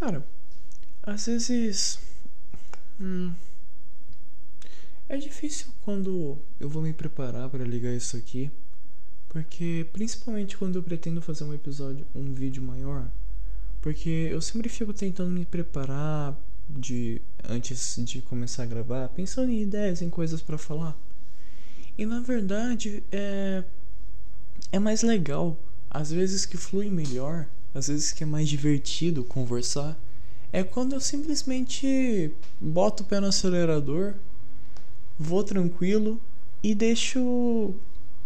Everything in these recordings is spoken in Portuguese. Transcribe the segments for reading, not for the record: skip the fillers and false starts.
Cara, às vezes. hum, É difícil quando eu vou me preparar pra ligar isso aqui. Porque, principalmente quando eu pretendo fazer um vídeo maior. Porque eu sempre fico tentando me preparar antes de começar a gravar, pensando em ideias, em coisas pra falar. E na verdade é mais legal, às vezes que flui melhor, às vezes que é mais divertido conversar, é quando eu simplesmente boto o pé no acelerador, vou tranquilo e deixo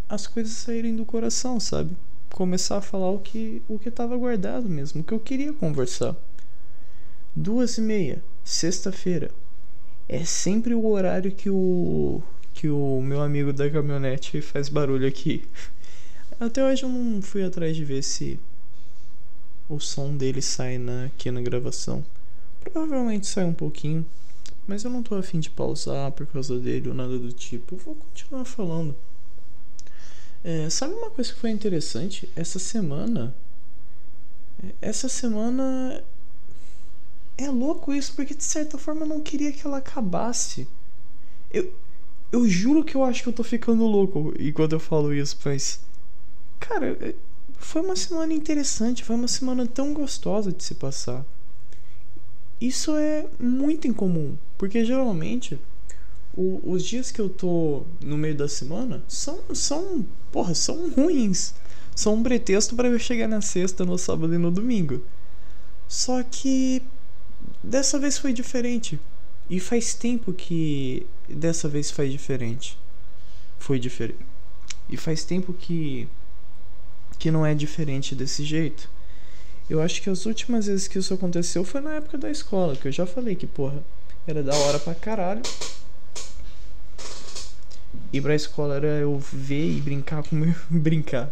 as coisas saírem do coração, sabe? Começar a falar o que tava guardado mesmo, o que eu queria conversar. 2h30, sexta-feira. É sempre o horário que o meu amigo da caminhonete faz barulho aqui. Até hoje eu não fui atrás de ver se o som dele sai aqui na gravação. Provavelmente sai um pouquinho, mas eu não tô afim de pausar por causa dele ou nada do tipo. Eu vou continuar falando. Sabe uma coisa que foi interessante? Essa semana é louco isso, porque de certa forma eu não queria que ela acabasse. Eu, eu juro que eu acho que eu tô ficando louco enquanto eu falo isso, mas. Cara, foi uma semana interessante, foi uma semana tão gostosa de se passar. Isso é muito incomum, porque geralmente os dias que eu tô no meio da semana são ruins. São um pretexto para eu chegar na sexta, no sábado e no domingo. Só que dessa vez foi diferente. E faz tempo que dessa vez faz diferente. Foi diferente. E faz tempo que não é diferente desse jeito. Eu acho que as últimas vezes que isso aconteceu foi na época da escola, que eu já falei que, porra, era da hora pra caralho. Ir pra escola era eu ver e brincar com meu. Brincar.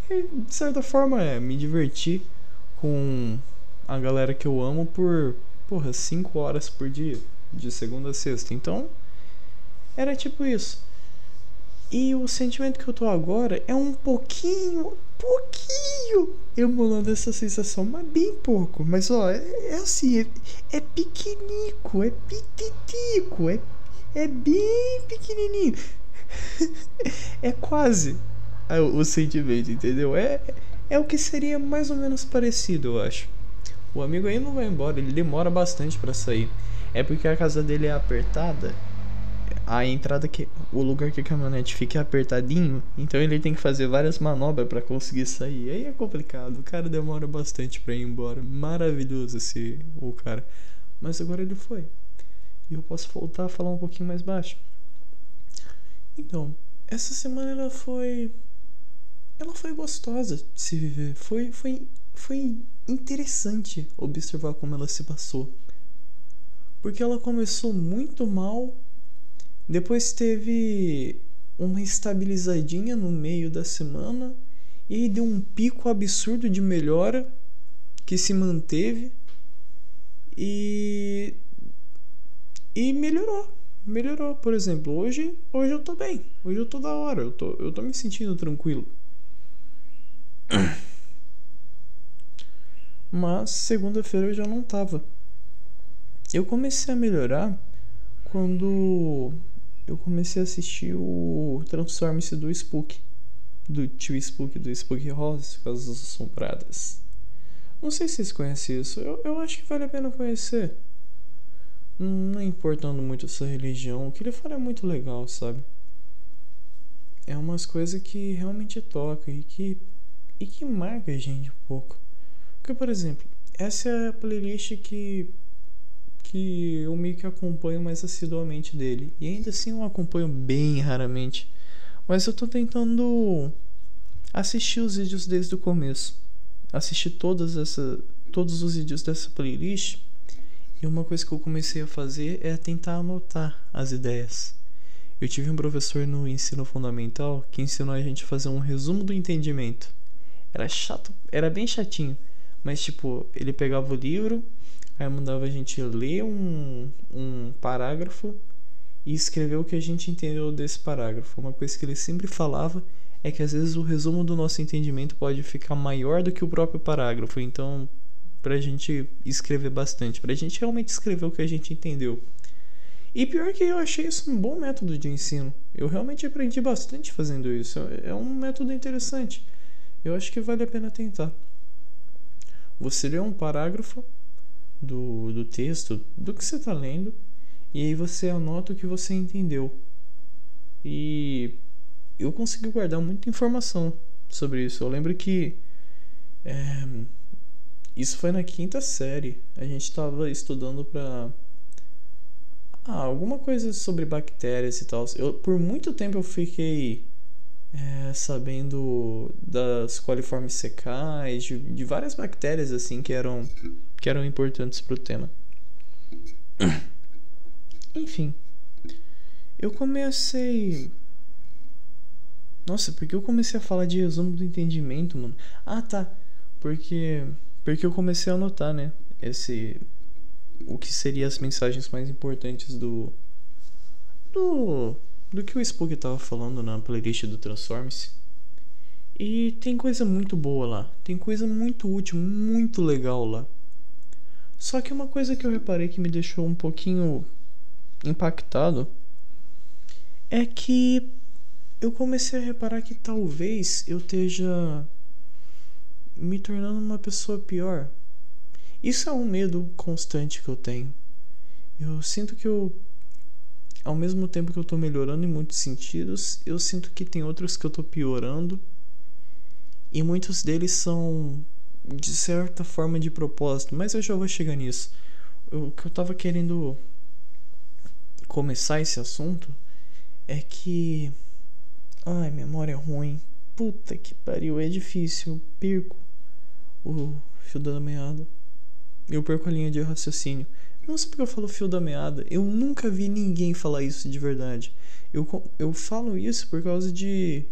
E, de certa forma, me divertir com a galera que eu amo por, porra, 5 horas por dia, de segunda a sexta. Então, era tipo isso. E o sentimento que eu tô agora é um pouquinho emulando essa sensação, mas bem pouco. Mas ó, é assim, é pequenico, é pititico, é bem pequenininho. É quase o sentimento, entendeu? É o que seria mais ou menos parecido, eu acho. O amigo aí não vai embora, ele demora bastante pra sair. É porque a casa dele é apertada, a entrada o lugar que a caminhonete fica é apertadinho, então ele tem que fazer várias manobras pra conseguir sair. Aí é complicado, o cara demora bastante pra ir embora. Maravilhoso o cara. Mas agora ele foi. E eu posso voltar a falar um pouquinho mais baixo. Então, essa semana ela foi gostosa de se viver. Foi interessante observar como ela se passou. Porque ela começou muito mal. Depois teve uma estabilizadinha no meio da semana. E aí deu um pico absurdo de melhora que se manteve. E melhorou. Melhorou, por exemplo, hoje eu tô bem. Hoje eu tô da hora. Eu tô me sentindo tranquilo. Mas segunda-feira eu já não tava. Eu comecei a melhorar quando eu comecei a assistir o Transform-se do Spook. Do tio Spook, do Spook House, Casas Assombradas. Não sei se vocês conhecem isso. Eu acho que vale a pena conhecer. Não importando muito essa religião, o que ele fala é muito legal, sabe? É umas coisas que realmente tocam e que marca a gente um pouco. Porque, por exemplo, essa é a playlist que eu meio que acompanho mais assiduamente dele. E ainda assim eu acompanho bem raramente. Mas eu tô tentando assistir os vídeos desde o começo. Assistir todos os vídeos dessa playlist. E uma coisa que eu comecei a fazer é tentar anotar as ideias. Eu tive um professor no ensino fundamental que ensinou a gente a fazer um resumo do entendimento. Era chato, era bem chatinho. Mas tipo, ele pegava o livro, aí mandava a gente ler um parágrafo e escrever o que a gente entendeu desse parágrafo. Uma coisa que ele sempre falava é que às vezes o resumo do nosso entendimento pode ficar maior do que o próprio parágrafo. Então, pra gente escrever bastante, pra gente realmente escrever o que a gente entendeu. E pior que eu achei isso um bom método de ensino. Eu realmente aprendi bastante fazendo isso. É um método interessante. Eu acho que vale a pena tentar. Você lê um parágrafo do texto, do que você está lendo, e aí você anota o que você entendeu. E eu consegui guardar muita informação sobre isso. Eu lembro que isso foi na quinta série. A gente estava estudando para alguma coisa sobre bactérias e tal. Por muito tempo eu fiquei sabendo das coliformes secais, de várias bactérias assim que eram importantes para o tema. Enfim, eu comecei. Nossa, por que eu comecei a falar de resumo do entendimento, mano? Ah, tá. Porque eu comecei a anotar, né? O que seriam as mensagens mais importantes do, do que o Spook tava falando na playlist do Transformice. E tem coisa muito boa lá. Tem coisa muito útil, muito legal lá. Só que uma coisa que eu reparei que me deixou um pouquinho impactado é que eu comecei a reparar que talvez eu esteja me tornando uma pessoa pior. Isso é um medo constante que eu tenho. Eu sinto que ao mesmo tempo que eu tô melhorando em muitos sentidos, eu sinto que tem outros que eu tô piorando. E muitos deles são, de certa forma, de propósito. Mas eu já vou chegar nisso. O que eu tava querendo começar esse assunto é que... Ai, memória ruim. Puta que pariu, é difícil. Eu perco o fio da meada. Eu perco a linha de raciocínio. Não sei porque eu falo fio da meada. Eu nunca vi ninguém falar isso de verdade. Eu falo isso por causa de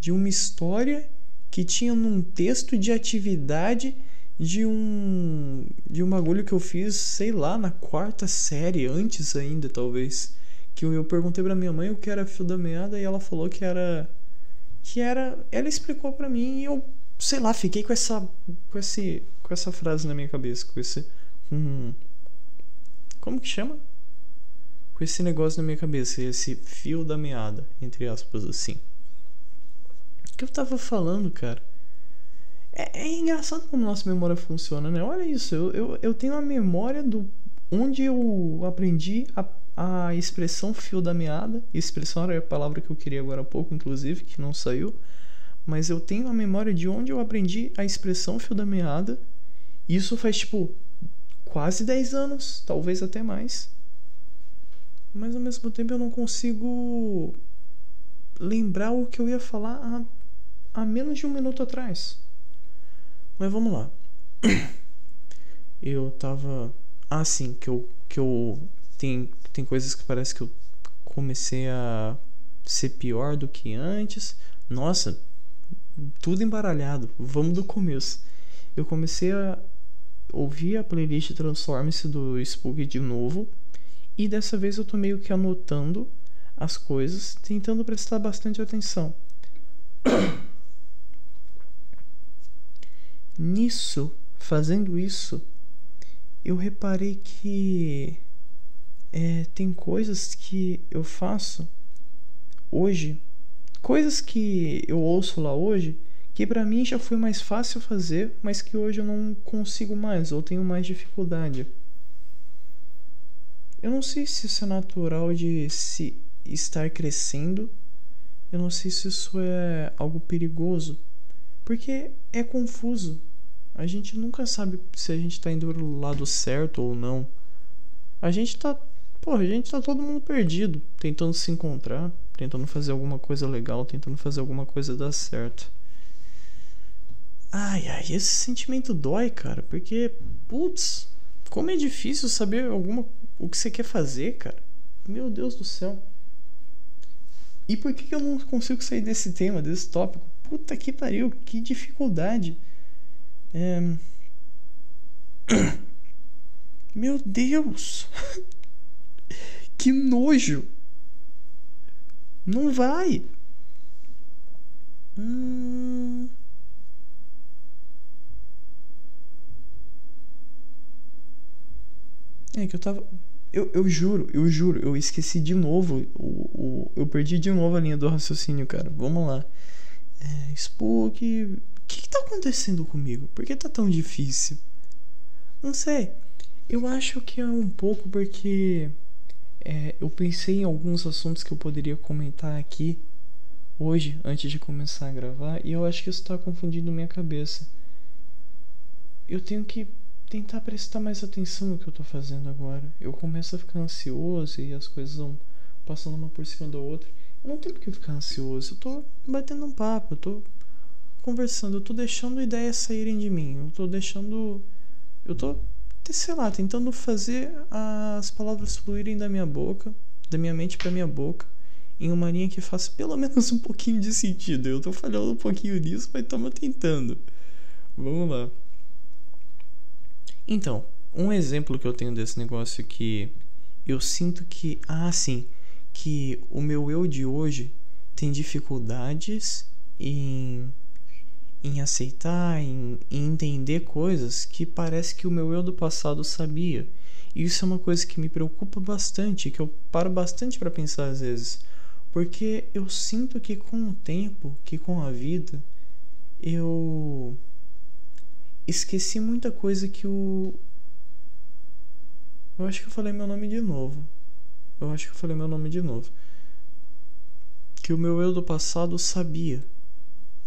uma história que tinha num texto de atividade de um bagulho que eu fiz, sei lá, na quarta série, antes ainda, talvez. Que eu perguntei pra minha mãe o que era fio da meada e ela falou que era... Ela explicou pra mim e eu, sei lá, fiquei com essa frase na minha cabeça, com esse... como que chama? Com esse negócio na minha cabeça, esse fio da meada, entre aspas, assim. O que eu tava falando, cara? É engraçado como nossa memória funciona, né? Olha isso, eu tenho a memória do onde eu aprendi a expressão fio da meada. Expressão era a palavra que eu queria agora há pouco, inclusive, que não saiu. Mas eu tenho a memória de onde eu aprendi a expressão fio da meada. Isso faz, tipo, quase 10 anos, talvez até mais. Mas ao mesmo tempo eu não consigo lembrar o que eu ia falar há menos de um minuto atrás. Mas vamos lá. Eu tava... Ah, sim, que eu tem coisas que parece que eu comecei a ser pior do que antes. Nossa, tudo embaralhado. Vamos do começo. Eu comecei a ouvir a playlist Transformice do Spook de novo. E dessa vez eu tô meio que anotando as coisas, tentando prestar bastante atenção. Fazendo isso, eu reparei que tem coisas que eu faço hoje, coisas que eu ouço lá hoje, que pra mim já foi mais fácil fazer, mas que hoje eu não consigo mais, ou tenho mais dificuldade. Eu não sei se isso é natural de se estar crescendo, eu não sei se isso é algo perigoso, porque é confuso. A gente nunca sabe se a gente tá indo do lado certo ou não. A gente tá todo mundo perdido, tentando se encontrar, tentando fazer alguma coisa legal, tentando fazer alguma coisa dar certo. Ai, esse sentimento dói, cara, porque, putz, como é difícil saber o que você quer fazer, cara. Meu Deus do céu. E por que eu não consigo sair desse tema, desse tópico? Puta que pariu, que dificuldade. Meu Deus. Que nojo. Não vai. É que eu tava. Eu juro, eu esqueci de novo. Eu perdi de novo a linha do raciocínio, cara. Vamos lá. Spook. O que tá acontecendo comigo? Por que tá tão difícil? Não sei. Eu acho que é um pouco porque eu pensei em alguns assuntos que eu poderia comentar aqui hoje, antes de começar a gravar, e eu acho que isso tá confundindo minha cabeça. Eu tenho que tentar prestar mais atenção no que eu tô fazendo agora. Eu começo a ficar ansioso e as coisas vão passando uma por cima da outra. Eu não tenho por que ficar ansioso. Eu tô batendo um papo, eu tô conversando, eu tô deixando ideias saírem de mim. Eu tô deixando. Eu tô, sei lá, tentando fazer as palavras fluírem da minha boca, da minha mente pra minha boca, em uma linha que faça pelo menos um pouquinho de sentido. Eu tô falhando um pouquinho nisso, mas estamos tentando. Vamos lá. Então, um exemplo que eu tenho desse negócio que eu sinto que, sim, que o meu eu de hoje tem dificuldades em aceitar, em entender coisas que parece que o meu eu do passado sabia. E isso é uma coisa que me preocupa bastante, que eu paro bastante para pensar às vezes, porque eu sinto que com o tempo, que com a vida, eu esqueci muita coisa que eu acho que eu falei meu nome de novo. Que o meu eu do passado sabia.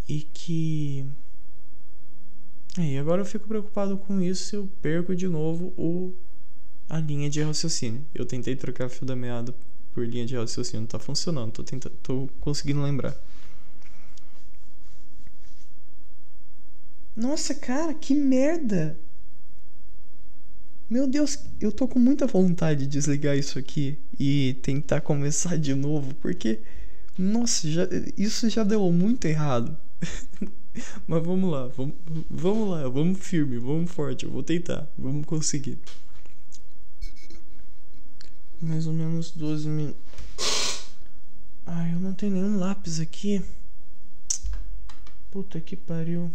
E que... E agora eu fico preocupado com isso e eu perco de novo a linha de raciocínio. Eu tentei trocar fio da meada por linha de raciocínio. Não tá funcionando. Tô conseguindo lembrar. Nossa, cara, que merda! Meu Deus, eu tô com muita vontade de desligar isso aqui e tentar começar de novo, porque, nossa, isso já deu muito errado. Mas vamos lá, vamos firme, vamos forte, eu vou tentar, vamos conseguir. Mais ou menos 12 minutos. Ai, eu não tenho nenhum lápis aqui. Puta que pariu.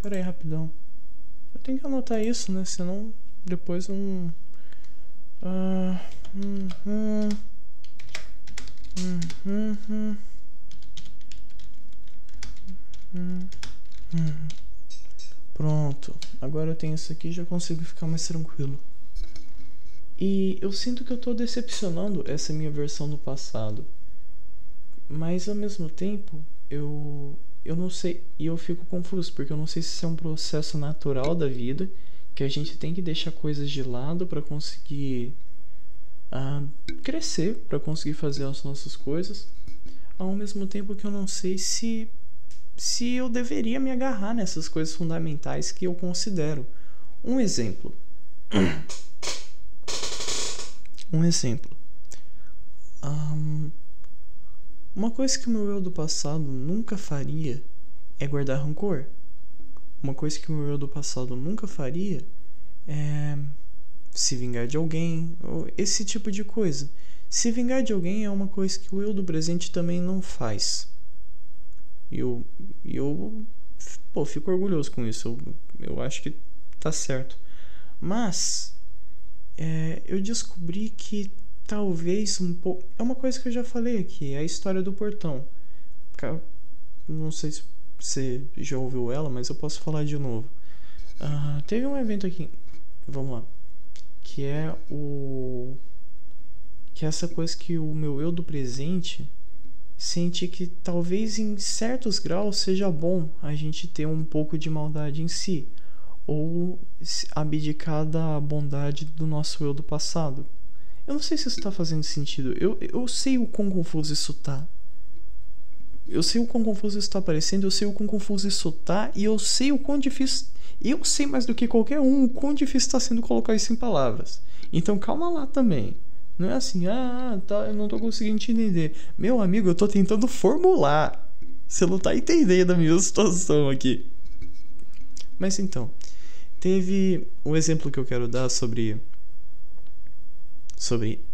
Pera aí, rapidão. Eu tenho que anotar isso, né? Senão depois eu não... Pronto. Agora eu tenho isso aqui e já consigo ficar mais tranquilo. E eu sinto que eu tô decepcionando essa minha versão do passado. Mas ao mesmo tempo, eu não sei, e eu fico confuso, porque eu não sei se isso é um processo natural da vida, que a gente tem que deixar coisas de lado para conseguir crescer, para conseguir fazer as nossas coisas, ao mesmo tempo que eu não sei se eu deveria me agarrar nessas coisas fundamentais que eu considero. Um exemplo. Uma coisa que o meu eu do passado nunca faria é guardar rancor. Uma coisa que o meu eu do passado nunca faria é se vingar de alguém, ou esse tipo de coisa. Se vingar de alguém é uma coisa que o eu do presente também não faz. E eu fico orgulhoso com isso. Eu acho que tá certo. Mas eu descobri que talvez um pouco... É uma coisa que eu já falei aqui, é a história do portão. Não sei se você já ouviu ela, mas eu posso falar de novo. Teve um evento aqui, vamos lá, que é essa coisa que o meu eu do presente sente que talvez em certos graus seja bom a gente ter um pouco de maldade em si, ou abdicar da bondade do nosso eu do passado. Eu não sei se isso tá fazendo sentido. Eu sei o quão confuso isso tá. Eu sei o quão confuso isso tá parecendo, eu sei o quão confuso isso tá, e eu sei o quão difícil... Eu sei mais do que qualquer um o quão difícil tá sendo colocar isso em palavras. Então calma lá também. Não é assim, tá, eu não tô conseguindo te entender. Meu amigo, eu tô tentando formular. Você não tá entendendo a minha situação aqui. Mas então, teve um exemplo que eu quero dar sobre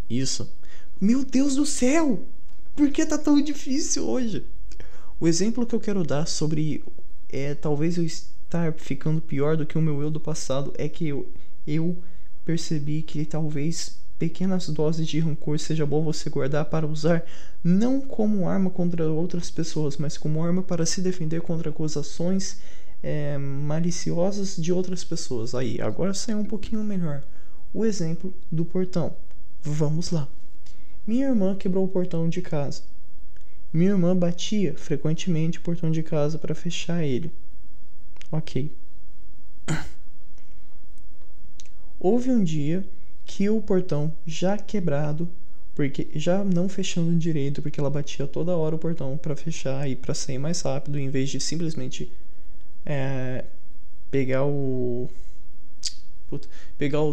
isso. Meu Deus do céu! Por que tá tão difícil hoje? O exemplo que eu quero dar sobre talvez eu estar ficando pior do que o meu eu do passado é que eu percebi que talvez pequenas doses de rancor seja bom você guardar para usar não como arma contra outras pessoas, mas como arma para se defender contra acusações maliciosas de outras pessoas. Aí, agora saiu um pouquinho melhor. O exemplo do portão. Vamos lá. Minha irmã quebrou o portão de casa. Minha irmã batia frequentemente o portão de casa para fechar ele. Ok. Houve um dia que o portão já quebrado, porque já não fechando direito, porque ela batia toda hora o portão para fechar e para sair mais rápido, em vez de simplesmente pegar o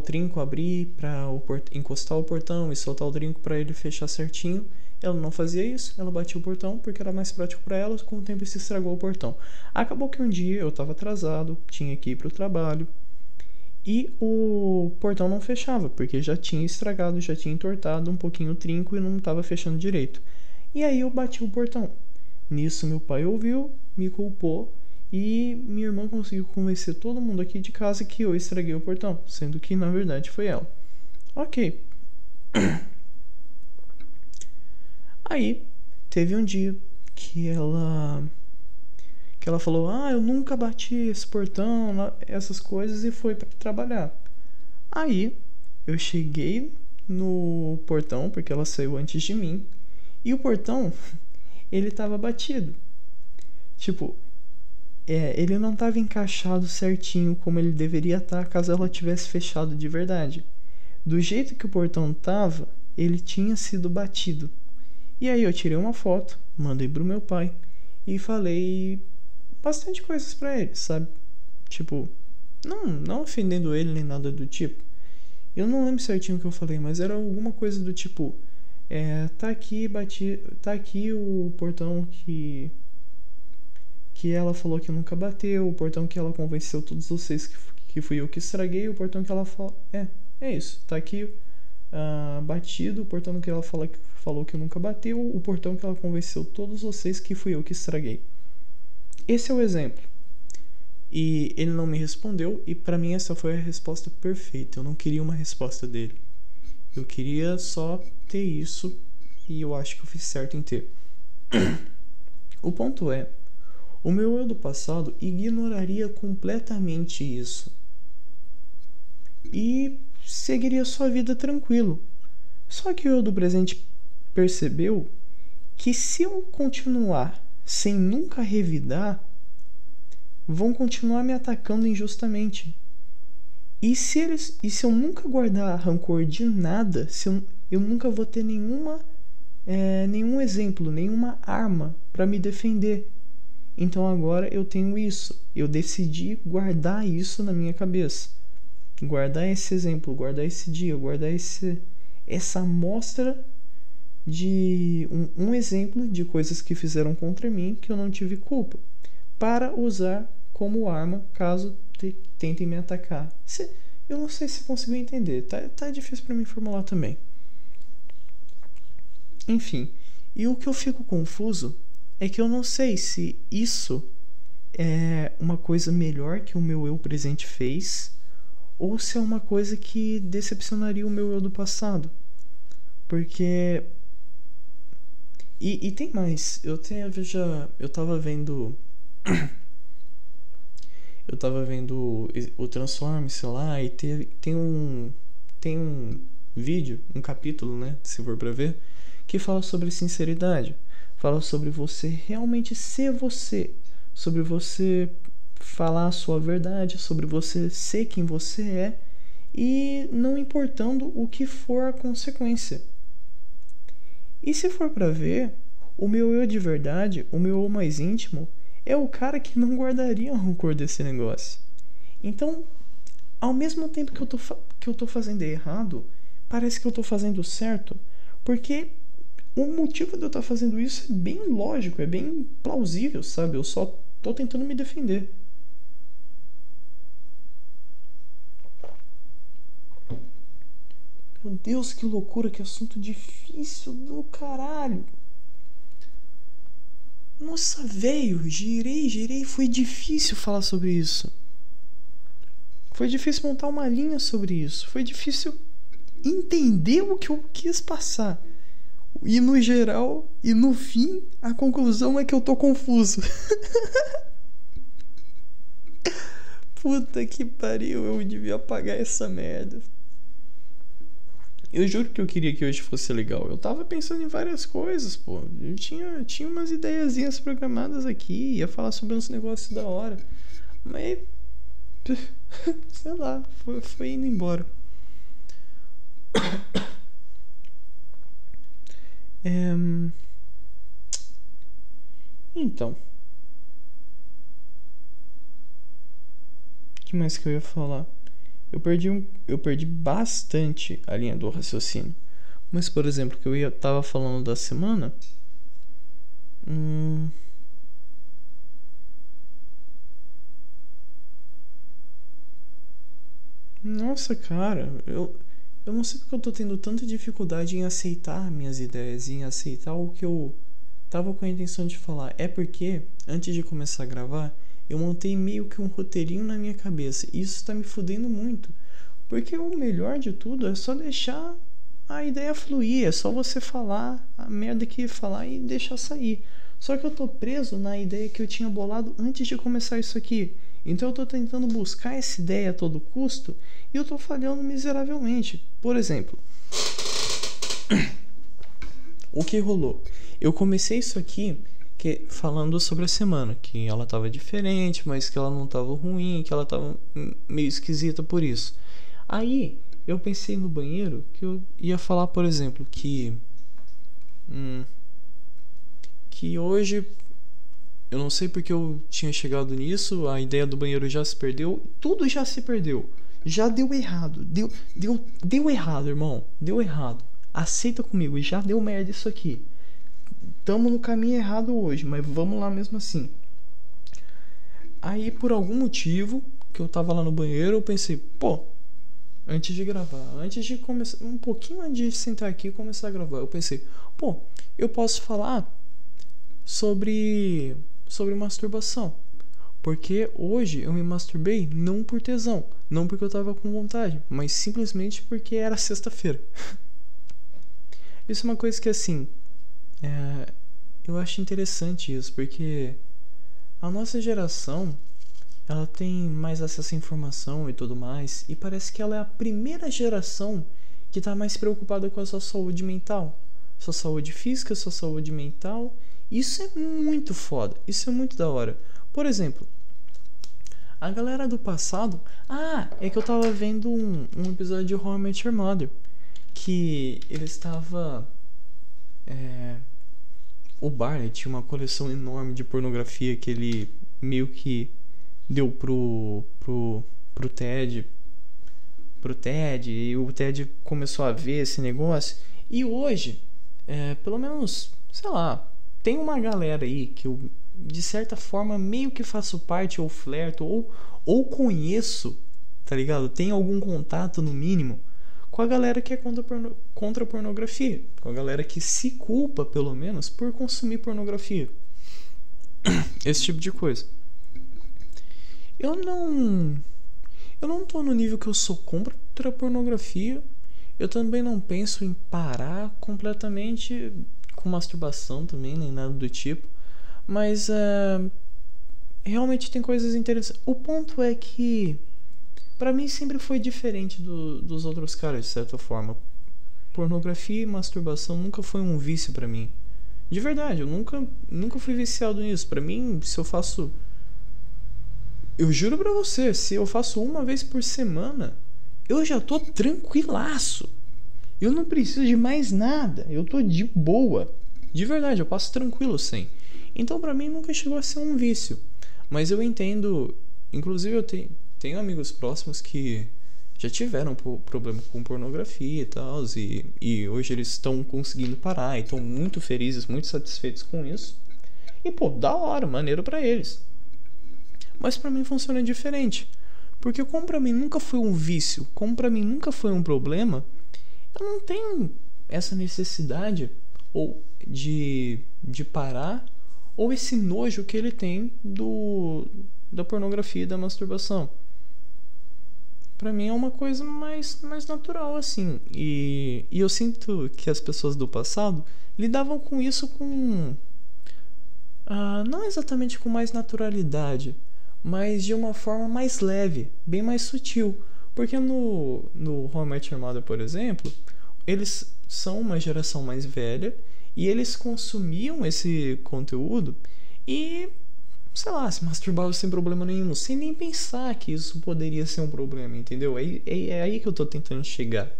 trinco, abrir para encostar o portão e soltar o trinco para ele fechar certinho. Ela não fazia isso, ela batia o portão porque era mais prático para ela. Com o tempo se estragou o portão. Acabou que um dia eu estava atrasado, tinha que ir para o trabalho e o portão não fechava porque já tinha estragado, já tinha entortado um pouquinho o trinco e não estava fechando direito. E aí eu bati o portão. Nisso meu pai ouviu, me culpou e minha irmã conseguiu convencer todo mundo aqui de casa que eu estraguei o portão, sendo que na verdade foi ela. Ok. Aí teve um dia que ela falou: eu nunca bati esse portão, essas coisas, e foi para trabalhar. Aí eu cheguei no portão, porque ela saiu antes de mim, e o portão, ele tava batido. Tipo, ele não tava encaixado certinho como ele deveria estar caso ela tivesse fechado de verdade. Do jeito que o portão tava, ele tinha sido batido. E aí eu tirei uma foto, mandei pro meu pai e falei bastante coisas pra ele, sabe? Tipo, não ofendendo ele nem nada do tipo. Eu não lembro certinho o que eu falei, mas era alguma coisa do tipo: tá aqui o portão que ela falou que nunca bateu, o portão que ela convenceu todos vocês que fui eu que estraguei, o portão que ela falou. É isso, tá aqui batido, o portão que ela falou que nunca bateu, o portão que ela convenceu todos vocês que fui eu que estraguei. Esse é o exemplo. E ele não me respondeu, e pra mim essa foi a resposta perfeita. Eu não queria uma resposta dele. Eu queria só ter isso, e eu acho que eu fiz certo em ter. O ponto é, o meu eu do passado ignoraria completamente isso e seguiria sua vida tranquilo. Só que o eu do presente percebeu que se eu continuar sem nunca revidar, vão continuar me atacando injustamente. E se eu nunca guardar rancor de nada, se eu nunca vou ter nenhum exemplo, nenhuma arma para me defender. Então agora eu tenho isso. Eu decidi guardar isso na minha cabeça. Guardar esse exemplo, guardar esse dia, guardar essa amostra de um exemplo de coisas que fizeram contra mim que eu não tive culpa, para usar como arma caso tentem me atacar. Eu não sei se conseguiu entender, tá difícil para mim formular também. Enfim, e o que eu fico confuso é que eu não sei se isso é uma coisa melhor que o meu eu presente fez, ou se é uma coisa que decepcionaria o meu eu do passado. Porque... E tem mais. Eu tava vendo o Transforme-se lá, e tem um vídeo, um capítulo, né, se for pra ver, que fala sobre sinceridade. Fala sobre você realmente ser você, sobre você falar a sua verdade, sobre você ser quem você é, e não importando o que for a consequência. E se for pra ver, o meu eu de verdade, o meu eu mais íntimo, é o cara que não guardaria rancor desse negócio. Então, ao mesmo tempo que eu tô fazendo errado, parece que eu tô fazendo certo, porque o motivo de eu estar fazendo isso é bem lógico, é bem plausível, sabe? Eu só tô tentando me defender. Meu Deus, que loucura, que assunto difícil do caralho. Nossa, velho, girei, foi difícil falar sobre isso. Foi difícil montar uma linha sobre isso. Foi difícil entender o que eu quis passar. E no geral, e no fim, a conclusão é que eu tô confuso. Puta que pariu, eu devia apagar essa merda. Eu juro que eu queria que hoje fosse legal. Eu tava pensando em várias coisas, pô. Eu tinha umas ideiazinhas programadas aqui, ia falar sobre uns negócios da hora. Mas, sei lá, foi indo embora. Então, o que mais que eu ia falar? Eu perdi bastante a linha do raciocínio. Mas, por exemplo, que tava falando da semana. Nossa, cara, eu não sei porque eu tô tendo tanta dificuldade em aceitar minhas ideias, em aceitar o que eu tava com a intenção de falar. É porque, antes de começar a gravar, eu montei meio que um roteirinho na minha cabeça. E isso tá me fudendo muito. Porque o melhor de tudo é só deixar a ideia fluir. É só você falar a merda que falar e deixar sair. Só que eu tô preso na ideia que eu tinha bolado antes de começar isso aqui. Então eu tô tentando buscar essa ideia a todo custo e eu tô falhando miseravelmente. Por exemplo, o que rolou? Eu comecei isso aqui falando sobre a semana, que ela tava diferente, mas que ela não tava ruim, que ela tava meio esquisita por isso. Aí eu pensei no banheiro que eu ia falar, por exemplo, que hoje eu não sei porque eu tinha chegado nisso, a ideia do banheiro já se perdeu, tudo já se perdeu. Já deu errado. Deu errado, irmão. Deu errado. Aceita comigo, já deu merda isso aqui. Tamo no caminho errado hoje, mas vamos lá mesmo assim. Aí, por algum motivo, que eu tava lá no banheiro, eu pensei, pô, antes de gravar, antes de começar, um pouquinho antes de sentar aqui e começar a gravar, eu pensei, pô, eu posso falar sobre masturbação. Porque hoje eu me masturbei não por tesão, não porque eu tava com vontade, mas simplesmente porque era sexta-feira. Isso é uma coisa que, assim, eu acho interessante isso, porque a nossa geração, ela tem mais acesso à informação e tudo mais, e parece que ela é a primeira geração que tá mais preocupada com a sua saúde mental, sua saúde física, sua saúde mental. Isso é muito foda, isso é muito da hora. Por exemplo, a galera do passado... é que eu tava vendo um episódio de How I Met Your Mother, que ele estava... O Barney tinha uma coleção enorme de pornografia que ele meio que deu pro Ted. E o Ted começou a ver esse negócio. E hoje, pelo menos, sei lá, tem uma galera aí que eu, de certa forma, meio que faço parte, ou flerto, ou conheço, tá ligado? Tem algum contato, no mínimo, com a galera que é contra a pornografia. Com a galera que se culpa, pelo menos, por consumir pornografia. Esse tipo de coisa. Eu não tô no nível que eu sou contra a pornografia. Eu também não penso em parar completamente com masturbação também, nem nada do tipo. Mas realmente tem coisas interessantes. O ponto é que pra mim sempre foi diferente dos outros caras, de certa forma. Pornografia e masturbação nunca foi um vício pra mim. De verdade, eu nunca fui viciado nisso. Pra mim, se eu faço... Eu juro pra você, se eu faço uma vez por semana, eu já tô tranquilaço. Eu não preciso de mais nada. Eu tô de boa. De verdade, eu passo tranquilo sem. Então pra mim nunca chegou a ser um vício. Mas eu entendo... Inclusive eu tenho amigos próximos que já tiveram problema com pornografia e tal. E hoje eles estão conseguindo parar. E estão muito felizes, muito satisfeitos com isso. E pô, da hora, maneiro pra eles. Mas pra mim funciona diferente. Porque como pra mim nunca foi um vício, como pra mim nunca foi um problema, eu não tenho essa necessidade ou de parar, ou esse nojo que ele tem da pornografia e da masturbação. Pra mim é uma coisa mais natural, assim. E eu sinto que as pessoas do passado lidavam com isso com... não exatamente com mais naturalidade, mas de uma forma mais leve, bem mais sutil. Porque no How I Met Your Mother, por exemplo, eles são uma geração mais velha e eles consumiam esse conteúdo e, sei lá, se masturbavam sem problema nenhum, sem nem pensar que isso poderia ser um problema, entendeu? É aí que eu tô tentando chegar.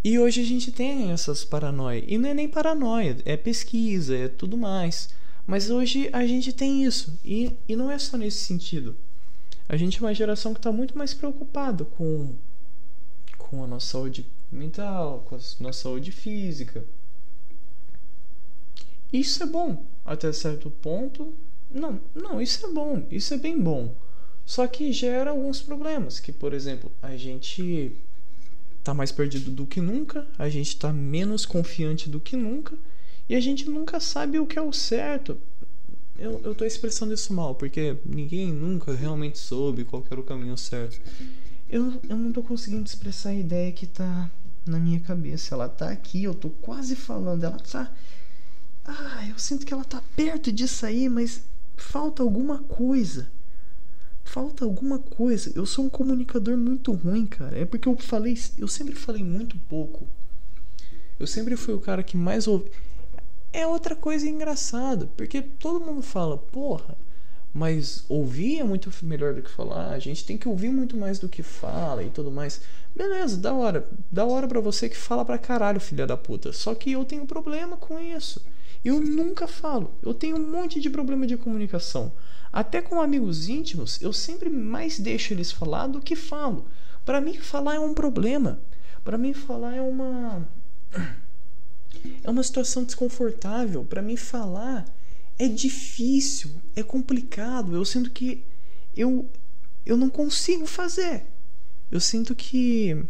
E hoje a gente tem essas paranoias. E não é nem paranoia, é pesquisa, é tudo mais. Mas hoje a gente tem isso. E não é só nesse sentido. A gente é uma geração que está muito mais preocupada com a nossa saúde mental, com a nossa saúde física. Isso é bom, até certo ponto. Não, isso é bom, isso é bem bom. Só que gera alguns problemas, que, por exemplo, a gente tá mais perdido do que nunca, a gente tá menos confiante do que nunca, e a gente nunca sabe o que é o certo. Eu tô expressando isso mal, porque ninguém nunca realmente soube qual era o caminho certo. Eu não tô conseguindo expressar a ideia que tá na minha cabeça. Ela tá aqui, eu tô quase falando, ela tá... eu sinto que ela tá perto de sair, mas falta alguma coisa. Falta alguma coisa. Eu sou um comunicador muito ruim, cara. É porque eu sempre falei muito pouco. Eu sempre fui o cara que mais ouve. É outra coisa engraçada, porque todo mundo fala, porra, mas ouvir é muito melhor do que falar. A gente tem que ouvir muito mais do que fala e tudo mais. Beleza, da hora pra você que fala pra caralho, filha da puta. Só que eu tenho problema com isso. Eu nunca falo. Eu tenho um monte de problema de comunicação. Até com amigos íntimos, eu sempre mais deixo eles falar do que falo. Pra mim, falar é um problema. Pra mim, falar é uma situação desconfortável. Pra mim, falar é difícil, é complicado. Eu sinto que eu não consigo fazer. Eu sinto que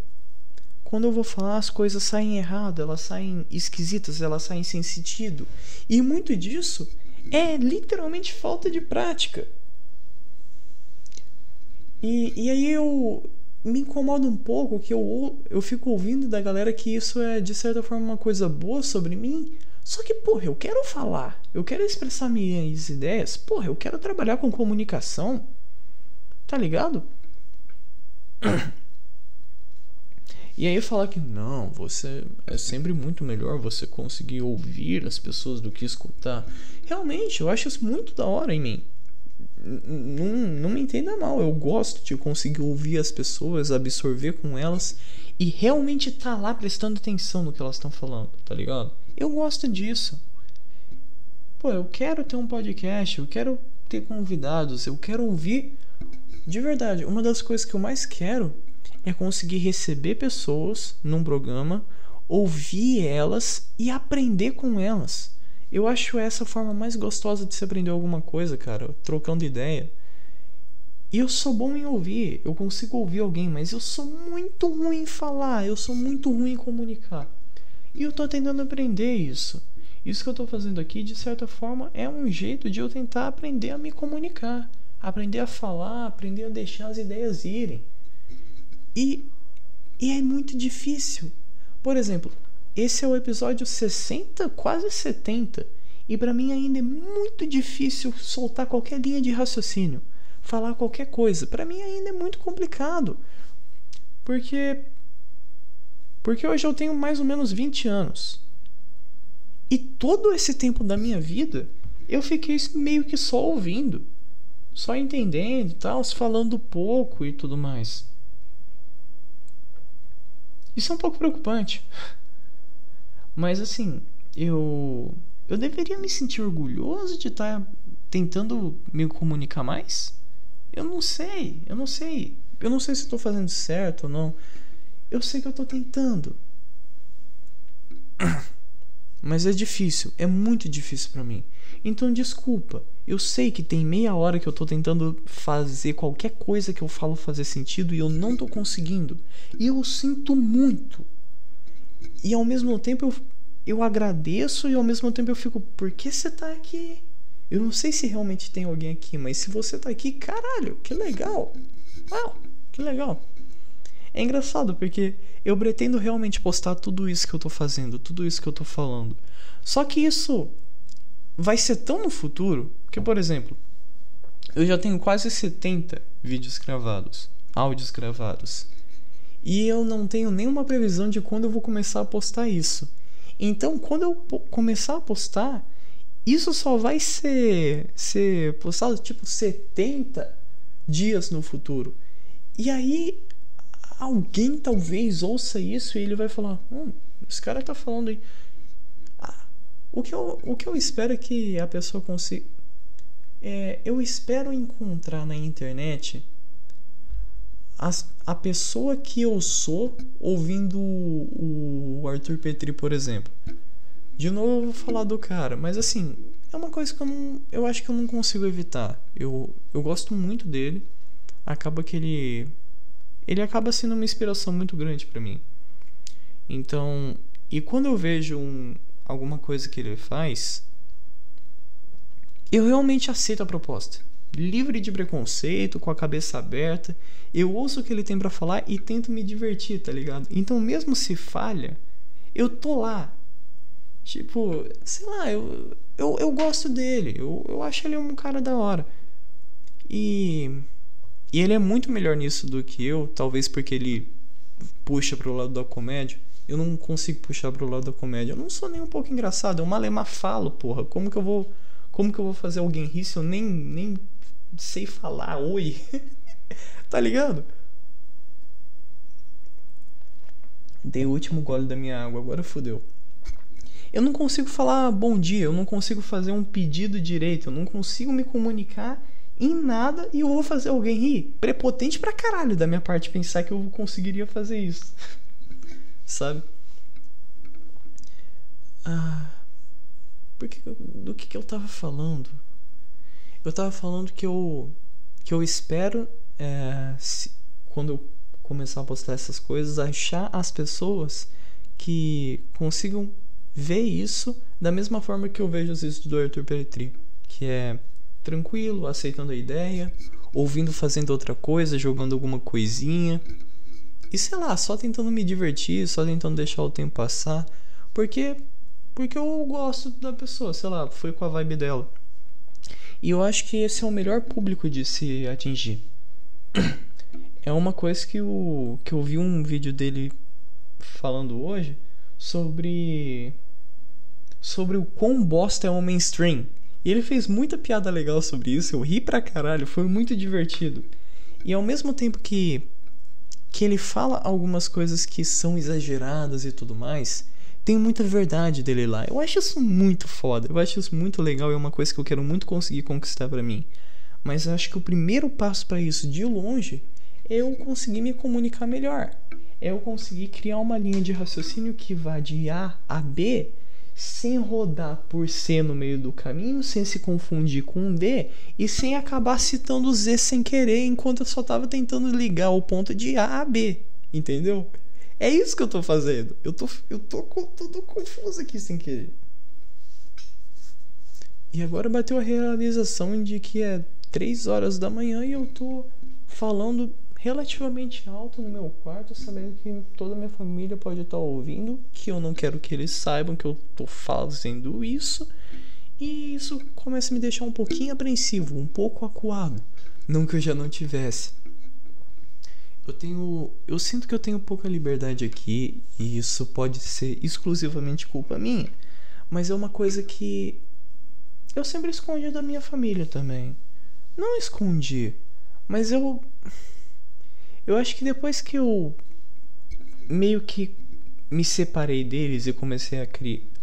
quando eu vou falar, as coisas saem errado, elas saem esquisitas, elas saem sem sentido. E muito disso é literalmente falta de prática. E aí eu me incomoda um pouco que eu fico ouvindo da galera que isso é de certa forma uma coisa boa sobre mim. Só que, porra, eu quero falar, eu quero expressar minhas ideias, porra, eu quero trabalhar com comunicação, tá ligado? E aí falar que não, você é sempre muito melhor você conseguir ouvir as pessoas do que escutar. Realmente, eu acho isso muito da hora em mim. Não me entenda mal, eu gosto de conseguir ouvir as pessoas, absorver com elas e realmente estar lá prestando atenção no que elas estão falando, tá ligado? Eu gosto disso. Pô, eu quero ter um podcast, eu quero ter convidados, eu quero ouvir. De verdade, uma das coisas que eu mais quero é conseguir receber pessoas num programa, ouvir elas e aprender com elas. Eu acho essa a forma mais gostosa de se aprender alguma coisa, cara, trocando ideia. E eu sou bom em ouvir, eu consigo ouvir alguém, mas eu sou muito ruim em falar, eu sou muito ruim em comunicar. E eu tô tentando aprender isso. Isso que eu tô fazendo aqui, de certa forma, é um jeito de eu tentar aprender a me comunicar, aprender a falar, aprender a deixar as ideias irem. E é muito difícil. Por exemplo, esse é o episódio 60, quase 70. E pra mim ainda é muito difícil soltar qualquer linha de raciocínio. Falar qualquer coisa. Pra mim ainda é muito complicado. Porque hoje eu tenho mais ou menos 20 anos. E todo esse tempo da minha vida, eu fiquei meio que só ouvindo. Só entendendo e tal, falando pouco e tudo mais. Isso é um pouco preocupante. Mas assim, eu deveria me sentir orgulhoso de estar tentando me comunicar mais? Eu não sei. Eu não sei se estou fazendo certo ou não. Eu sei que eu estou tentando. Mas é difícil, é muito difícil pra mim. Então desculpa, eu sei que tem meia hora que eu tô tentando fazer qualquer coisa que eu falo fazer sentido e eu não tô conseguindo. E eu sinto muito. E ao mesmo tempo eu agradeço e ao mesmo tempo eu fico, por que você tá aqui? Eu não sei se realmente tem alguém aqui, mas se você tá aqui, caralho, que legal. Uau, Que legal. É engraçado porque eu pretendo realmente postar tudo isso que eu tô fazendo, tudo isso que eu tô falando. Só que isso vai ser tão no futuro que, por exemplo, eu já tenho quase 70 vídeos gravados, áudios gravados. E eu não tenho nenhuma previsão de quando eu vou começar a postar isso. Então, quando eu começar a postar, isso só vai ser postado tipo 70 dias no futuro. E aí, alguém talvez ouça isso e ele vai falar: esse cara tá falando aí. O que eu espero é que a pessoa consiga. Eu espero encontrar na internet a pessoa que eu sou ouvindo o Arthur Petri, por exemplo. De novo eu vou falar do cara, mas assim, é uma coisa que eu acho que eu não consigo evitar. Eu gosto muito dele. Acaba que ele acaba sendo uma inspiração muito grande pra mim. Então, e quando eu vejo alguma coisa que ele faz, eu realmente aceito a proposta. Livre de preconceito, com a cabeça aberta. Eu ouço o que ele tem pra falar e tento me divertir, tá ligado? Então, mesmo se falha, eu tô lá. Tipo, sei lá, eu gosto dele. Eu acho ele um cara da hora. E ele é muito melhor nisso do que eu. Talvez porque ele puxa pro lado da comédia. Eu não consigo puxar pro lado da comédia. Eu não sou nem um pouco engraçado. Eu malemar falo, porra. Como que eu vou fazer alguém rir se eu nem sei falar oi? Tá ligado? Dei o último gole da minha água, agora fodeu. Eu não consigo falar bom dia, eu não consigo fazer um pedido direito, eu não consigo me comunicar em nada e eu vou fazer alguém rir. Prepotente pra caralho da minha parte pensar que eu conseguiria fazer isso. Sabe? Do que eu tava falando? Eu tava falando que eu espero quando eu começar a postar essas coisas, achar as pessoas que consigam ver isso da mesma forma que eu vejo os vídeos do Arthur Petri, que é tranquilo, aceitando a ideia, ouvindo, fazendo outra coisa, jogando alguma coisinha e sei lá, só tentando me divertir, só tentando deixar o tempo passar, porque eu gosto da pessoa, sei lá, foi com a vibe dela. E eu acho que esse é o melhor público de se atingir. É uma coisa que eu vi um vídeo dele falando hoje sobre o quão bosta é o mainstream. E ele fez muita piada legal sobre isso, eu ri pra caralho, foi muito divertido. E ao mesmo tempo que ele fala algumas coisas que são exageradas e tudo mais, tem muita verdade dele lá. Eu acho isso muito foda, eu acho isso muito legal e é uma coisa que eu quero muito conseguir conquistar pra mim. Mas eu acho que o primeiro passo pra isso, de longe, é eu conseguir me comunicar melhor. É eu conseguir criar uma linha de raciocínio que vá de A a B sem rodar por C no meio do caminho, sem se confundir com D e sem acabar citando Z sem querer enquanto eu só tava tentando ligar o ponto de A a B, entendeu? É isso que eu tô fazendo. Eu tô todo confuso aqui sem querer. E agora bateu a realização de que é 3 horas da manhã e eu tô falando relativamente alto no meu quarto, sabendo que toda a minha família pode estar ouvindo, que eu não quero que eles saibam que eu tô fazendo isso, e isso começa a me deixar um pouquinho apreensivo, um pouco acuado, não que eu já não tivesse. Eu sinto que eu tenho pouca liberdade aqui, e isso pode ser exclusivamente culpa minha, mas é uma coisa que eu sempre escondi da minha família também. Não escondi, mas eu acho que depois que eu meio que me separei deles e comecei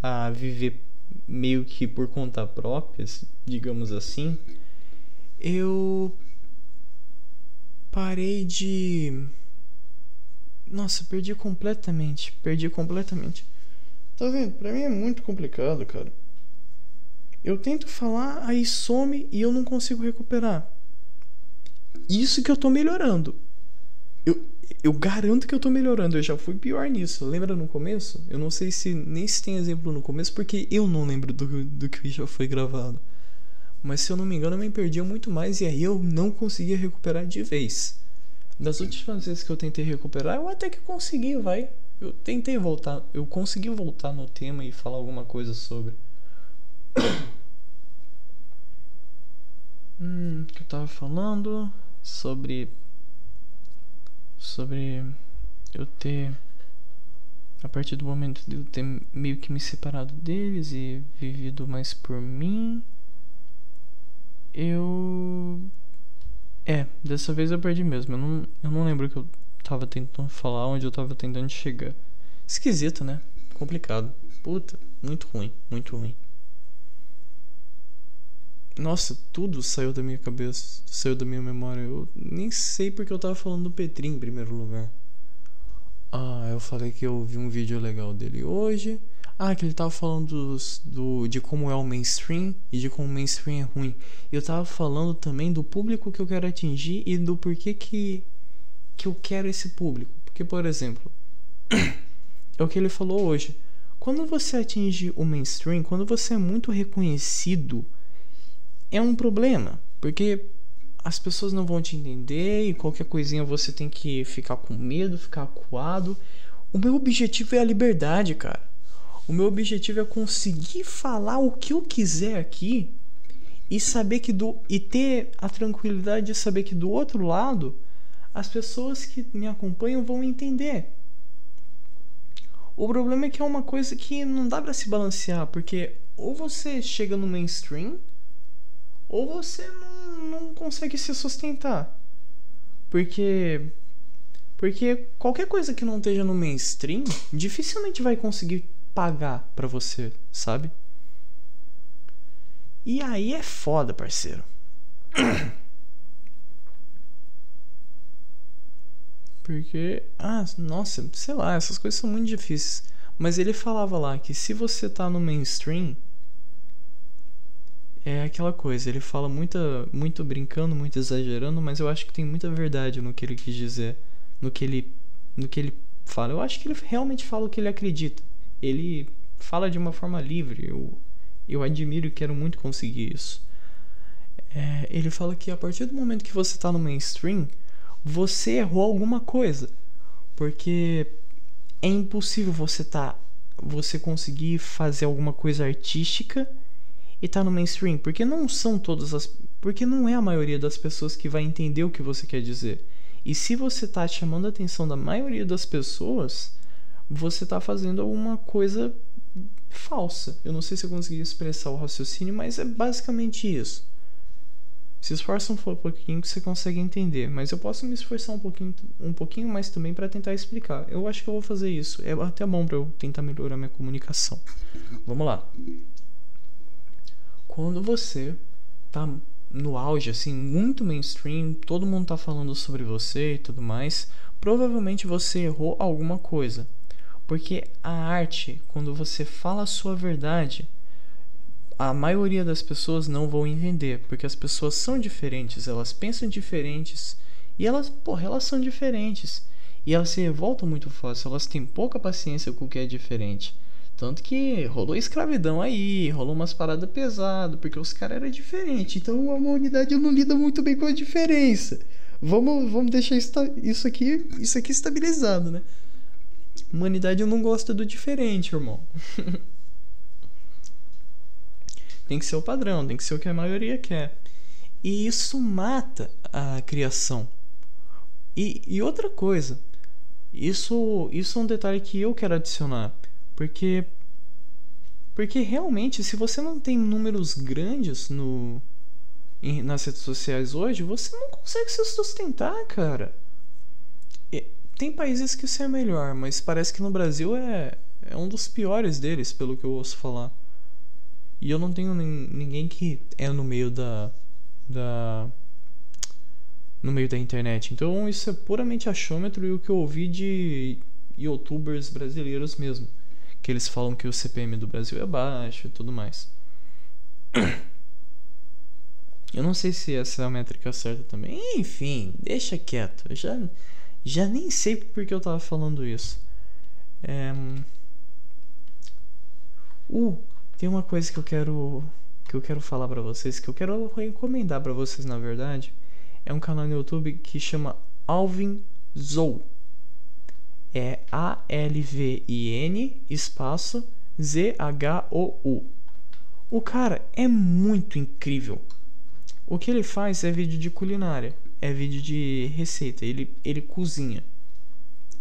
a viver meio que por conta própria, digamos assim, eu parei de... Nossa, perdi completamente. Tá vendo? Pra mim é muito complicado, cara. Eu tento falar, aí some e eu não consigo recuperar. Isso que eu tô melhorando. Eu garanto que eu tô melhorando. Eu já fui pior nisso. Lembra no começo? Eu não sei se nem se tem exemplo no começo, porque eu não lembro do que já foi gravado. Mas se eu não me engano, eu me perdia muito mais e aí eu não conseguia recuperar de vez. Das últimas vezes que eu tentei recuperar, eu até que consegui, vai. Eu tentei voltar, eu consegui voltar no tema e falar alguma coisa sobre. Que eu tava falando sobre eu ter, a partir do momento de eu ter meio que me separado deles e vivido mais por mim, dessa vez eu perdi mesmo. Eu não lembro o que eu tava tentando falar, onde eu tava tentando chegar. Esquisito, né? Complicado. Puta, muito ruim, muito ruim. Nossa, tudo saiu da minha cabeça, saiu da minha memória. Eu nem sei porque eu tava falando do Petri em primeiro lugar. Eu falei que eu vi um vídeo legal dele hoje. Que ele tava falando de como é o mainstream e de como o mainstream é ruim. E eu tava falando também do público que eu quero atingir e do porquê que eu quero esse público. Porque, por exemplo, é o que ele falou hoje. Quando você atinge o mainstream, quando você é muito reconhecido, é um problema. Porque as pessoas não vão te entender e qualquer coisinha você tem que ficar com medo, ficar acuado. O meu objetivo é a liberdade, cara. O meu objetivo é conseguir falar o que eu quiser aqui e saber e ter a tranquilidade de saber que do outro lado as pessoas que me acompanham vão entender. O problema é que é uma coisa que não dá pra se balancear, porque ou você chega no mainstream ou você não consegue se sustentar. Porque qualquer coisa que não esteja no mainstream dificilmente vai conseguir pagar pra você, sabe? E aí é foda, parceiro. Porque, nossa, sei lá, essas coisas são muito difíceis. Mas ele falava lá que se você tá no mainstream, é aquela coisa, ele fala muito brincando, muito exagerando, mas eu acho que tem muita verdade no que ele quis dizer, no que ele fala. Eu acho que ele realmente fala o que ele acredita. Ele fala de uma forma livre. Eu admiro e quero muito conseguir isso. Ele fala que a partir do momento que você tá no mainstream, você errou alguma coisa. Porque é impossível você conseguir fazer alguma coisa artística e tá no mainstream, porque porque não é a maioria das pessoas que vai entender o que você quer dizer. E se você tá chamando a atenção da maioria das pessoas, você tá fazendo alguma coisa falsa. Eu não sei se eu consegui expressar o raciocínio, mas é basicamente isso. Se esforça um pouquinho que você consegue entender, mas eu posso me esforçar um pouquinho mais também para tentar explicar. Eu acho que eu vou fazer isso. É até bom para eu tentar melhorar minha comunicação. Vamos lá. Quando você tá no auge, assim, muito mainstream, todo mundo tá falando sobre você e tudo mais, provavelmente você errou alguma coisa. Porque a arte, quando você fala a sua verdade, a maioria das pessoas não vão entender, porque as pessoas são diferentes, elas pensam diferentes e elas são diferentes. E elas se revoltam muito fácil, elas têm pouca paciência com o que é diferente. Tanto que rolou escravidão aí, rolou umas paradas pesadas, porque os caras eram diferentes. Então a humanidade não lida muito bem com a diferença. Vamos deixar isso aqui estabilizado, né? A humanidade não gosta do diferente, irmão. Tem que ser o padrão, tem que ser o que a maioria quer. E isso mata a criação. E outra coisa, isso é um detalhe que eu quero adicionar. Porque realmente, se você não tem números grandes nas redes sociais hoje, você não consegue se sustentar, cara. Tem países que isso é melhor, mas parece que no Brasil é um dos piores deles, pelo que eu ouço falar. E eu não tenho ninguém que é no meio no meio da internet. Então isso é puramente achômetro e o que eu ouvi de youtubers brasileiros mesmo. Que eles falam que o CPM do Brasil é baixo e tudo mais. Eu não sei se essa é a métrica certa também. Enfim, deixa quieto. Eu já nem sei porque eu tava falando isso. Tem uma coisa que eu quero falar pra vocês, que eu quero recomendar pra vocês, na verdade. É um canal no YouTube que chama Alvin Zou. É ALVIN espaço ZHOU. O cara é muito incrível. O que ele faz é vídeo de culinária, é vídeo de receita, ele cozinha.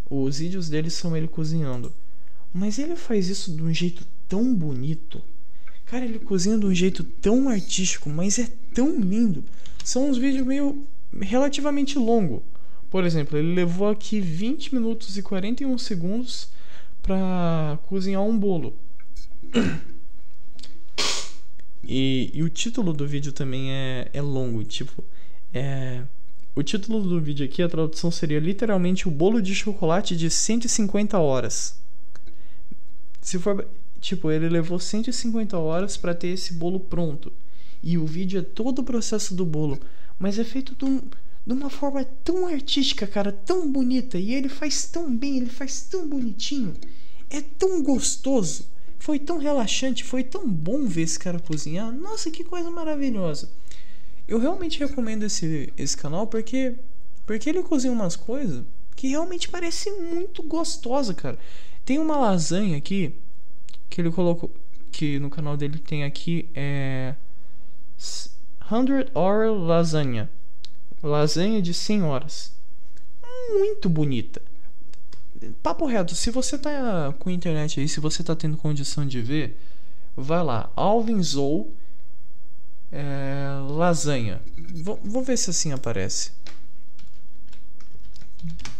Os vídeos dele são ele cozinhando. Mas ele faz isso de um jeito tão bonito. Cara, ele cozinha de um jeito tão artístico, mas é tão lindo. São uns vídeos meio relativamente longos. Por exemplo, ele levou aqui 20 minutos e 41 segundos para cozinhar um bolo. E o título do vídeo também é longo. Tipo, o título do vídeo aqui, a tradução seria literalmente o bolo de chocolate de 150 horas. Se for, tipo, ele levou 150 horas para ter esse bolo pronto. E o vídeo é todo o processo do bolo, mas é feito de uma forma tão artística, cara, tão bonita. E ele faz tão bem, ele faz tão bonitinho. É tão gostoso. Foi tão relaxante, foi tão bom ver esse cara cozinhar. Nossa, que coisa maravilhosa. Eu realmente recomendo esse canal porque ele cozinha umas coisas que realmente parece muito gostosa, cara. Tem uma lasanha aqui que ele colocou, que no canal dele tem aqui, 100 Hour Lasanha. Lasanha de 100 horas. Muito bonita. Papo reto, se você tá com internet aí, se você tá tendo condição de ver, vai lá, Alvin Zou lasanha. Vou ver se assim aparece.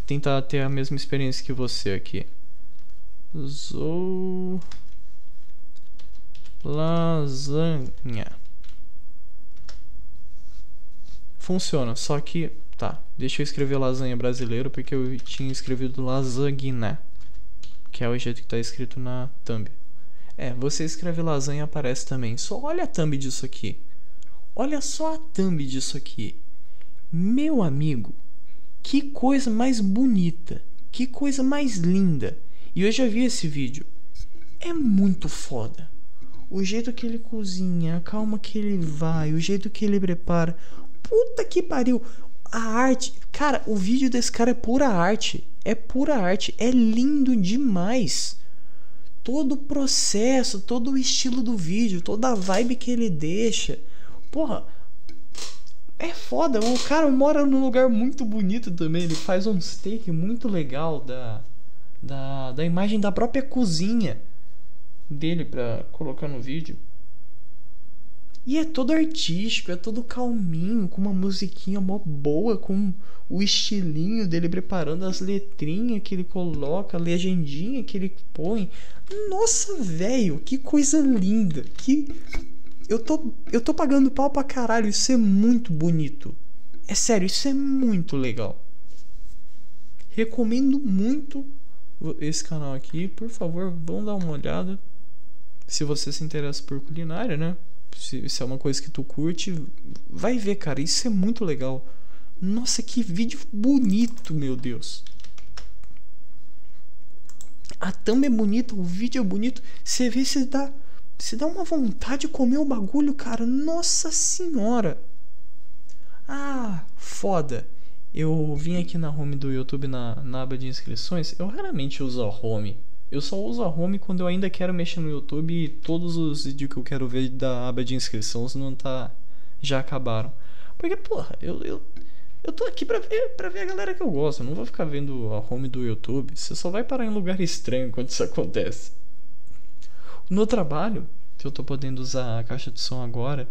Tentar ter a mesma experiência que você aqui. Zou lasanha. Funciona, só que tá, deixa eu escrever lasanha brasileiro porque eu tinha escrevido lasagna, que é o jeito que tá escrito na thumb. Você escreve lasanha, aparece também. Só olha a thumb disso aqui. Olha só a thumb disso aqui. Meu amigo, que coisa mais bonita, que coisa mais linda. E eu já vi esse vídeo. É muito foda. O jeito que ele cozinha, a calma que ele vai, o jeito que ele prepara. Puta que pariu. A arte, cara, o vídeo desse cara é pura arte. É pura arte, é lindo demais. Todo o processo, todo o estilo do vídeo, toda a vibe que ele deixa. Porra, é foda. O cara mora num lugar muito bonito também. Ele faz um take muito legal da imagem da própria cozinha dele pra colocar no vídeo. E é todo artístico, é todo calminho, com uma musiquinha mó boa, com o estilinho dele preparando as letrinhas que ele coloca, a legendinha que ele põe. Nossa, velho, que coisa linda. Eu tô pagando pau pra caralho, isso é muito bonito. É sério, isso é muito legal. Recomendo muito esse canal aqui, por favor, vão dar uma olhada. Se você se interessa por culinária, né? Se é uma coisa que tu curte, vai ver, cara, isso é muito legal. Nossa, que vídeo bonito, meu Deus. A thumb é bonita, o vídeo é bonito. Você vê, se dá uma vontade de comer o bagulho, cara. Nossa senhora. Ah, foda. Eu vim aqui na home do YouTube, na aba de inscrições. Eu raramente uso a home. Eu só uso a home quando eu ainda quero mexer no YouTube e todos os vídeos que eu quero ver da aba de inscrições já acabaram. Porque, porra, eu tô aqui pra ver a galera que eu gosto. Eu não vou ficar vendo a home do YouTube. Você só vai parar em lugar estranho quando isso acontece. No trabalho, que eu tô podendo usar a caixa de som agora,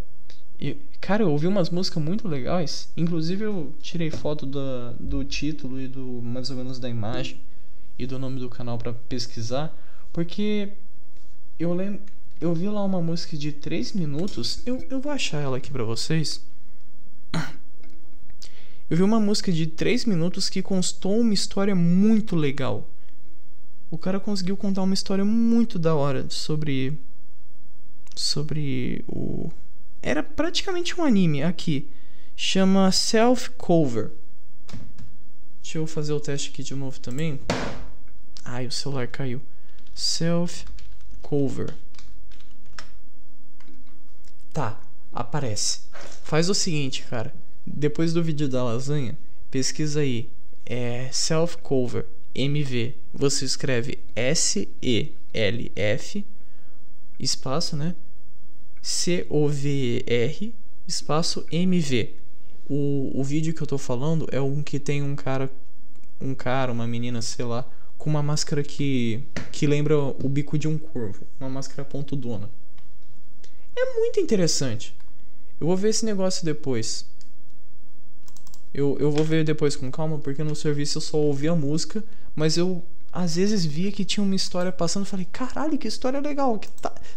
cara, eu ouvi umas músicas muito legais. Inclusive eu tirei foto do título e do mais ou menos da imagem e do nome do canal pra pesquisar, porque eu vi lá uma música de 3 minutos. Eu vou achar ela aqui pra vocês. Eu vi uma música de 3 minutos que constou uma história muito legal. O cara conseguiu contar uma história muito da hora sobre o... Era praticamente um anime aqui. Chama Self Cover. Deixa eu fazer o teste aqui de novo também. Ai, o celular caiu. Self Cover. Tá, aparece. Faz o seguinte, cara. Depois do vídeo da lasanha, pesquisa aí é Self Cover MV. Você escreve SELF espaço, né? COVER espaço MV. O vídeo que eu tô falando é um que tem um cara, uma menina, sei lá, com uma máscara que lembra o bico de um corvo, uma máscara pontudona. É muito interessante. Eu vou ver esse negócio depois. Eu vou ver depois com calma, porque no serviço eu só ouvi a música, mas eu às vezes via que tinha uma história passando e falei, caralho, que história legal, que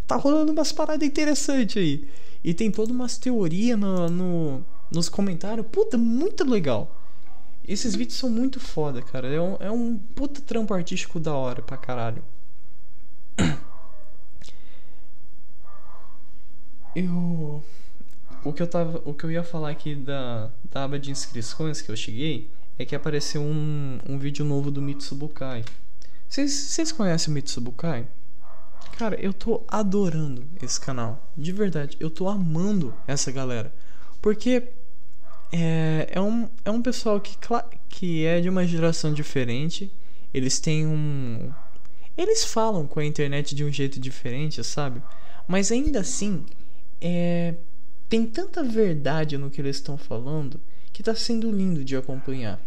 tá rolando umas paradas interessantes aí. E tem toda umas teorias nos comentários. Puta, muito legal. Esses vídeos são muito foda, cara. É um puta trampo artístico da hora pra caralho. O que eu ia falar aqui da aba de inscrições que eu cheguei é que apareceu um vídeo novo do Mitsubukai. Vocês conhecem o Mitsubukai? Cara, eu tô adorando esse canal. De verdade, eu tô amando essa galera. Porque é um pessoal que é de uma geração diferente. Eles têm Eles falam com a internet de um jeito diferente, sabe? Mas ainda assim, tem tanta verdade no que eles estão falando que tá sendo lindo de acompanhar.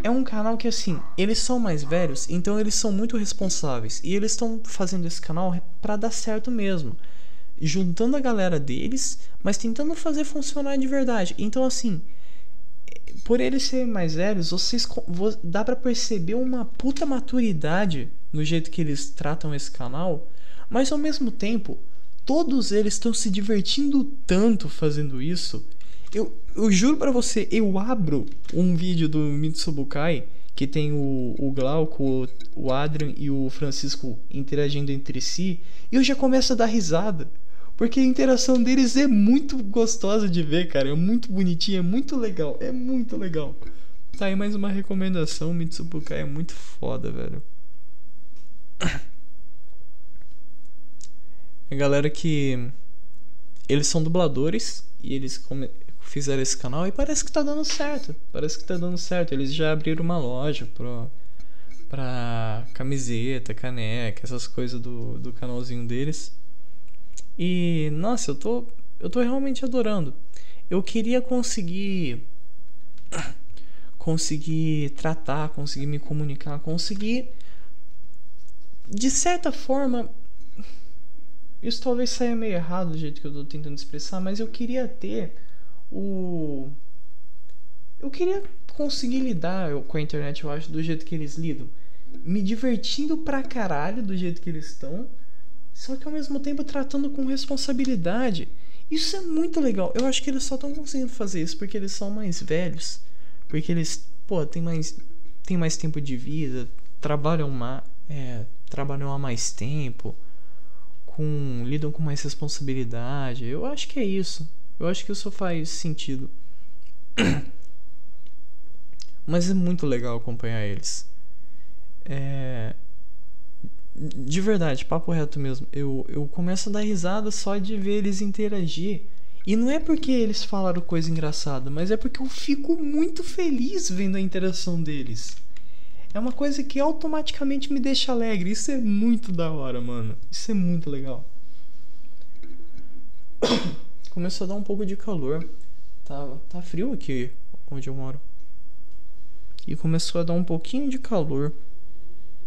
É um canal que, assim, eles são mais velhos, então eles são muito responsáveis. E eles estão fazendo esse canal pra dar certo mesmo, juntando a galera deles, mas tentando fazer funcionar de verdade. Então, assim, por eles serem mais velhos, dá pra perceber uma puta maturidade no jeito que eles tratam esse canal. Mas ao mesmo tempo, todos eles estão se divertindo tanto fazendo isso. Eu juro pra você, eu abro um vídeo do Mitsubukai que tem o Glauco, o Adrian e o Francisco interagindo entre si, e eu já começo a dar risada. Porque a interação deles é muito gostosa de ver, cara. É muito bonitinha, é muito legal. É muito legal. Tá aí mais uma recomendação. O Mitsubukai é muito foda, velho. A galera que... Eles são dubladores e eles fizeram esse canal e parece que tá dando certo. Parece que tá dando certo. Eles já abriram uma loja pra camiseta, caneca, essas coisas do canalzinho deles. E, nossa, eu tô realmente adorando. Eu queria conseguir tratar, conseguir me comunicar, conseguir, de certa forma, isso talvez saia meio errado do jeito que eu tô tentando expressar, mas eu queria eu queria conseguir lidar com a internet, eu acho, do jeito que eles lidam, me divertindo pra caralho do jeito que eles estão, só que ao mesmo tempo tratando com responsabilidade. Isso é muito legal. Eu acho que eles só estão conseguindo fazer isso porque eles são mais velhos, porque eles, têm mais tempo de vida, trabalham há mais tempo, lidam com mais responsabilidade. Eu acho que é isso. Eu acho que isso faz sentido. Mas é muito legal acompanhar eles. De verdade, papo reto mesmo. Eu começo a dar risada só de ver eles interagir. E não é porque eles falaram coisa engraçada, mas é porque eu fico muito feliz vendo a interação deles. É uma coisa que automaticamente me deixa alegre. Isso é muito da hora, mano. Isso é muito legal. Começou a dar um pouco de calor. Tá frio aqui onde eu moro. E começou a dar um pouquinho de calor.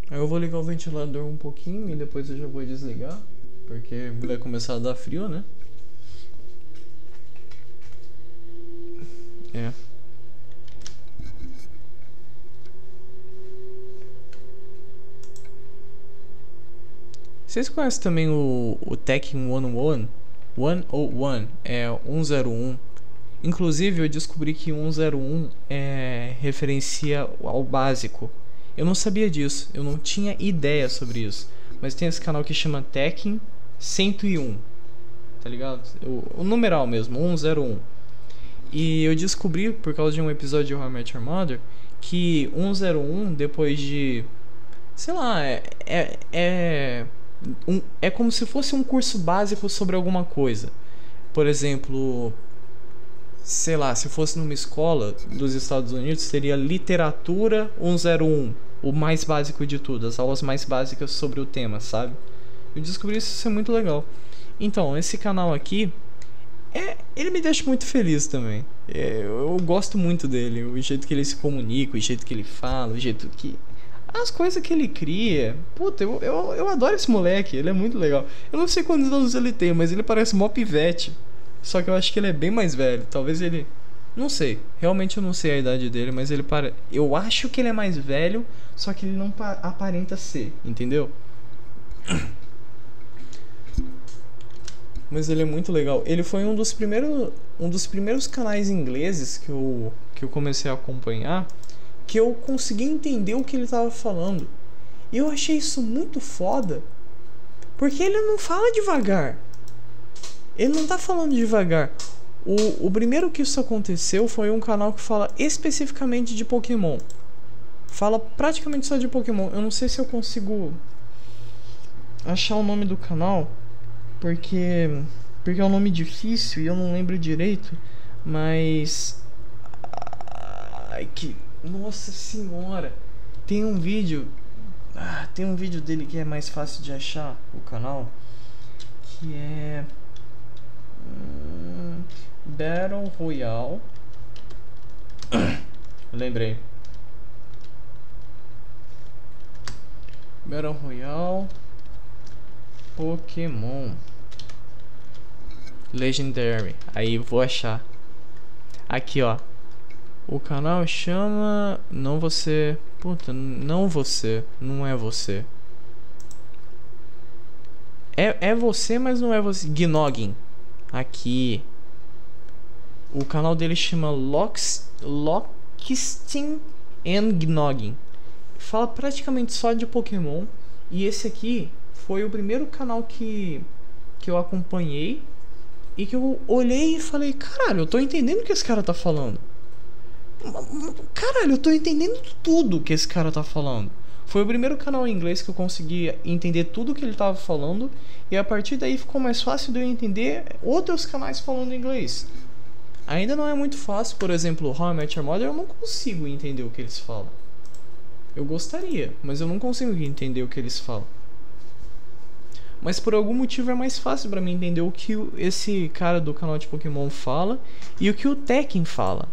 Aí eu vou ligar o ventilador um pouquinho e depois eu já vou desligar, porque vai começar a dar frio, né? Vocês conhecem também o Tekken 101? 101 é 101. Inclusive eu descobri que 101 referencia ao básico. Eu não sabia disso, eu não tinha ideia sobre isso. Mas tem esse canal que chama Tekken 101, tá ligado? O numeral mesmo, 101. E eu descobri, por causa de um episódio de How I Met Your Mother, que 101, depois de... sei lá, é como se fosse um curso básico sobre alguma coisa. Por exemplo, sei lá, se fosse numa escola dos Estados Unidos, seria literatura 101, o mais básico de tudo, as aulas mais básicas sobre o tema, sabe? Eu descobri isso é muito legal. Então, esse canal aqui, ele me deixa muito feliz também. Eu gosto muito dele, o jeito que ele se comunica, o jeito que ele fala, o jeito que... as coisas que ele cria. Puta, eu adoro esse moleque, ele é muito legal. Eu não sei quantos anos ele tem, mas ele parece mó pivete. Só que eu acho que ele é bem mais velho. Talvez ele... não sei, realmente eu não sei a idade dele, mas ele para... eu acho que ele é mais velho, só que ele não aparenta ser, entendeu? Mas ele é muito legal. Ele foi um dos primeiros canais ingleses que eu comecei a acompanhar, que eu consegui entender o que ele tava falando. E eu achei isso muito foda, porque ele não fala devagar. Ele não tá falando devagar. O primeiro que isso aconteceu foi um canal que fala especificamente de Pokémon. Fala praticamente só de Pokémon. Eu não sei se eu consigo achar o nome do canal, porque é um nome difícil e eu não lembro direito, mas... ai, que... nossa senhora. Tem um vídeo dele que é mais fácil de achar, o canal, que é Battle Royale. Lembrei. Battle Royale Pokémon Legendary. Aí vou achar. Aqui, ó. O canal chama... não você... puta, não você. Não é você. É você, mas não é você. Gnoggin. Aqui. O canal dele chama Lockstin and Gnoggin. Fala praticamente só de Pokémon. E esse aqui foi o primeiro canal que eu acompanhei e que eu olhei e falei, caralho, eu tô entendendo o que esse cara tá falando. Caralho, eu tô entendendo tudo que esse cara tá falando. Foi o primeiro canal em inglês que eu consegui entender tudo que ele tava falando, e a partir daí ficou mais fácil de eu entender outros canais falando inglês. Ainda não é muito fácil, por exemplo, How I Met Your Mother, eu não consigo entender o que eles falam. Eu gostaria, mas eu não consigo entender o que eles falam. Mas por algum motivo é mais fácil pra mim entender o que esse cara do canal de Pokémon fala e o que o Tekken fala.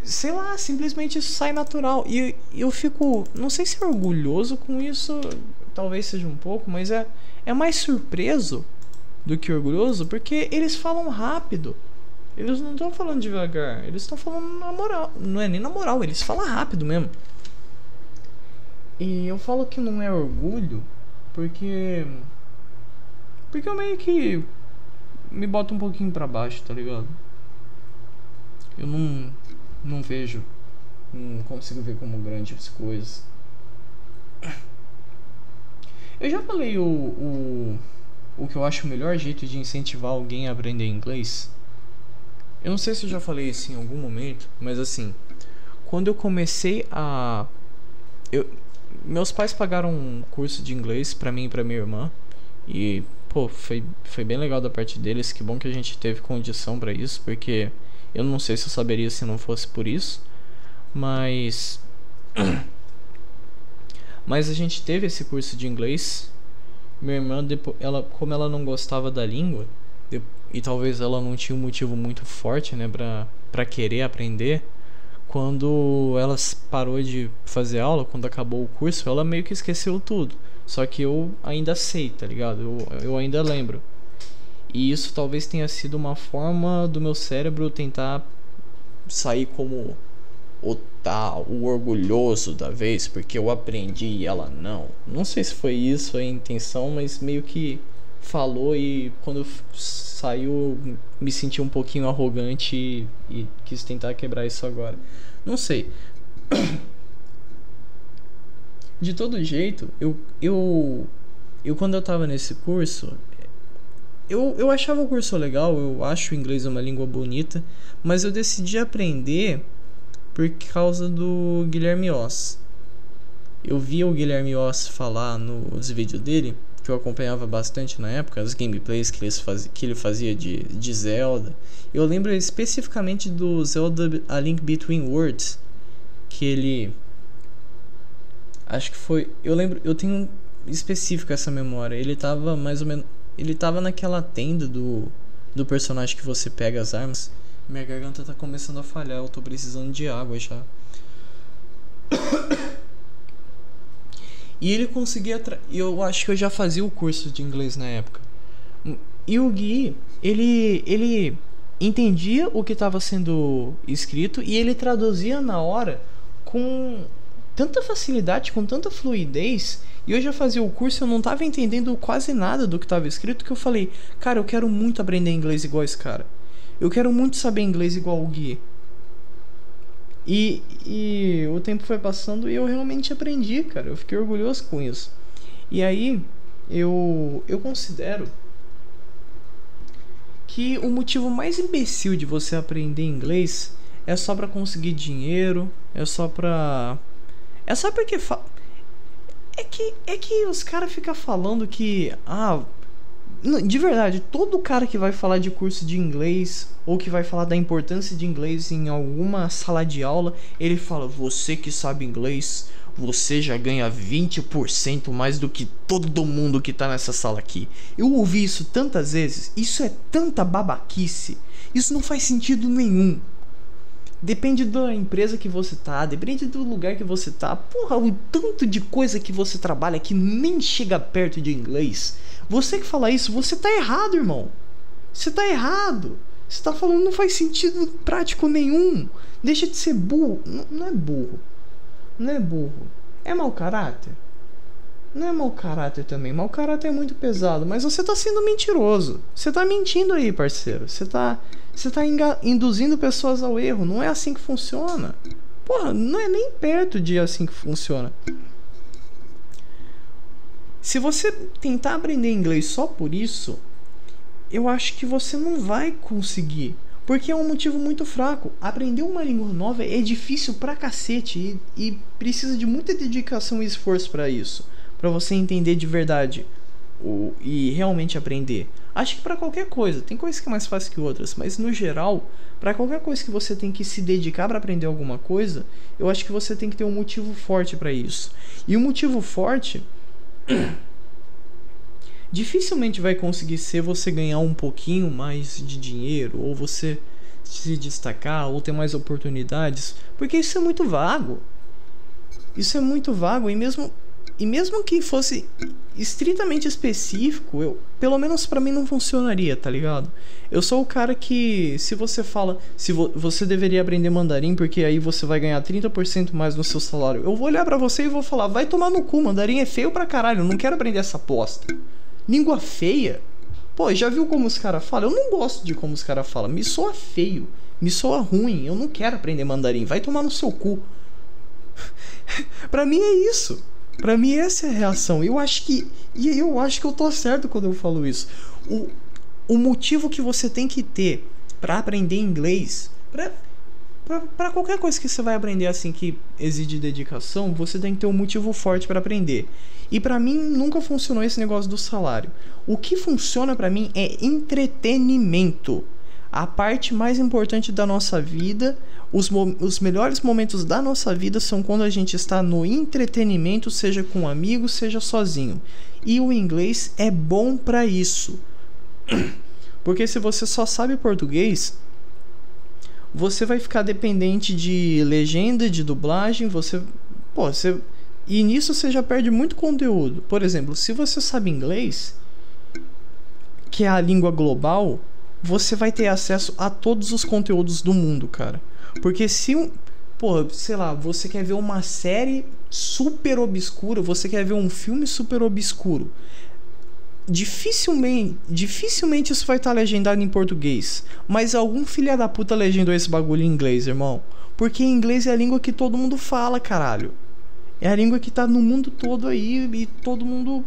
Sei lá, simplesmente isso sai natural. E eu fico, não sei se é orgulhoso com isso, talvez seja um pouco, mas é mais surpreso do que orgulhoso, porque eles falam rápido. Eles não estão falando devagar, eles estão falando na moral. Não é nem na moral, eles falam rápido mesmo. E eu falo que não é orgulho porque eu meio que me boto um pouquinho pra baixo, tá ligado? Eu não vejo, não consigo ver como grandes coisas. Eu já falei o que eu acho o melhor jeito de incentivar alguém a aprender inglês. Eu não sei se eu já falei isso em algum momento, mas assim, quando eu comecei a... meus pais pagaram um curso de inglês pra mim e pra minha irmã. E, pô, foi bem legal da parte deles. Que bom que a gente teve condição pra isso, porque eu não sei se eu saberia se não fosse por isso. Mas a gente teve esse curso de inglês. Minha irmã, como ela não gostava da língua, e talvez ela não tinha um motivo muito forte, né, pra querer aprender, quando ela parou de fazer aula, quando acabou o curso, ela meio que esqueceu tudo. Só que eu ainda sei, tá ligado? Eu ainda lembro. E isso talvez tenha sido uma forma do meu cérebro tentar sair como o orgulhoso da vez, porque eu aprendi e ela não. Não sei se foi isso a intenção, mas meio que falou, e quando saiu me senti um pouquinho arrogante e quis tentar quebrar isso agora. Não sei. De todo jeito, eu quando eu tava nesse curso, eu achava o curso legal, eu acho o inglês uma língua bonita, mas eu decidi aprender por causa do Guilherme Oss. Eu via o Guilherme Oss falar nos vídeos dele, que que eu acompanhava bastante na época, as gameplays que ele fazia de Zelda. Eu lembro especificamente do Zelda A Link Between Worlds, que ele... Acho que foi... eu tenho específico essa memória. Ele tava mais ou menos... Ele tava naquela tenda do personagem que você pega as armas. Minha garganta tá começando a falhar, eu tô precisando de água já. E ele conseguia... Eu acho que eu já fazia o curso de inglês na época. E o Gui, ele entendia o que estava sendo escrito e ele traduzia na hora com tanta facilidade, com tanta fluidez. E eu já fazia o curso e eu não estava entendendo quase nada do que estava escrito, que eu falei, cara, eu quero muito aprender inglês igual esse cara. Eu quero muito saber inglês igual o Gui. E o tempo foi passando e eu realmente aprendi, cara. Eu fiquei orgulhoso com isso. E aí, eu considero que o motivo mais imbecil de você aprender inglês é só pra conseguir dinheiro, é só porque é que os caras ficam falando que de verdade, todo cara que vai falar de curso de inglês ou que vai falar da importância de inglês em alguma sala de aula, ele fala, você que sabe inglês, você já ganha 20% mais do que todo mundo que tá nessa sala aqui. Eu ouvi isso tantas vezes, isso é tanta babaquice, isso não faz sentido nenhum. Depende da empresa que você tá, depende do lugar que você tá. Porra, o tanto de coisa que você trabalha que nem chega perto de inglês. Você que fala isso, você tá errado, irmão. Você tá errado. Você tá falando, não faz sentido prático nenhum. Deixa de ser burro. Não é burro. Não é burro. É mau caráter? Não é mau caráter também. Mau caráter é muito pesado. Mas você tá sendo mentiroso. Você tá mentindo aí, parceiro. Você tá induzindo pessoas ao erro. Não é assim que funciona. Porra, não é nem perto de assim que funciona. Se você tentar aprender inglês só por isso, eu acho que você não vai conseguir. Porque é um motivo muito fraco. Aprender uma língua nova é difícil pra cacete. E precisa de muita dedicação e esforço pra isso. Pra você entender de verdade e realmente aprender. Acho que pra qualquer coisa. Tem coisas que é mais fácil que outras. Mas no geral, pra qualquer coisa que você tem que se dedicar pra aprender alguma coisa, eu acho que você tem que ter um motivo forte pra isso. E um motivo forte... dificilmente vai conseguir ser você ganhar um pouquinho mais de dinheiro, ou você se destacar, ou ter mais oportunidades, porque isso é muito vago. Isso é muito vago, e mesmo que fosse estritamente específico, pelo menos pra mim não funcionaria, tá ligado? Eu sou o cara que, se você fala, você deveria aprender mandarim porque aí você vai ganhar 30% mais no seu salário, eu vou olhar pra você e vou falar, vai tomar no cu, mandarim é feio pra caralho, eu não quero aprender essa bosta. Língua feia? Pô, já viu como os caras falam? Eu não gosto de como os caras falam, me soa feio, me soa ruim, eu não quero aprender mandarim, vai tomar no seu cu. Pra mim é isso. Pra mim essa é a reação. Eu acho que eu tô certo quando eu falo isso. O motivo que você tem que ter pra aprender inglês, pra qualquer coisa que você vai aprender assim que exige dedicação, você tem que ter um motivo forte pra aprender. E pra mim nunca funcionou esse negócio do salário. O que funciona pra mim é entretenimento. A parte mais importante da nossa vida, os melhores momentos da nossa vida são quando a gente está no entretenimento, seja com amigos, seja sozinho. E o inglês é bom pra isso. Porque se você só sabe português, você vai ficar dependente de legenda, de dublagem, e nisso você já perde muito conteúdo. Por exemplo, se você sabe inglês, que é a língua global, você vai ter acesso a todos os conteúdos do mundo, cara. Porque sei lá, você quer ver uma série super obscura, você quer ver um filme super obscuro, dificilmente isso vai estar legendado em português, mas algum filho da puta legendou esse bagulho em inglês, irmão. Porque inglês é a língua que todo mundo fala, caralho. É a língua que tá no mundo todo aí, e todo mundo...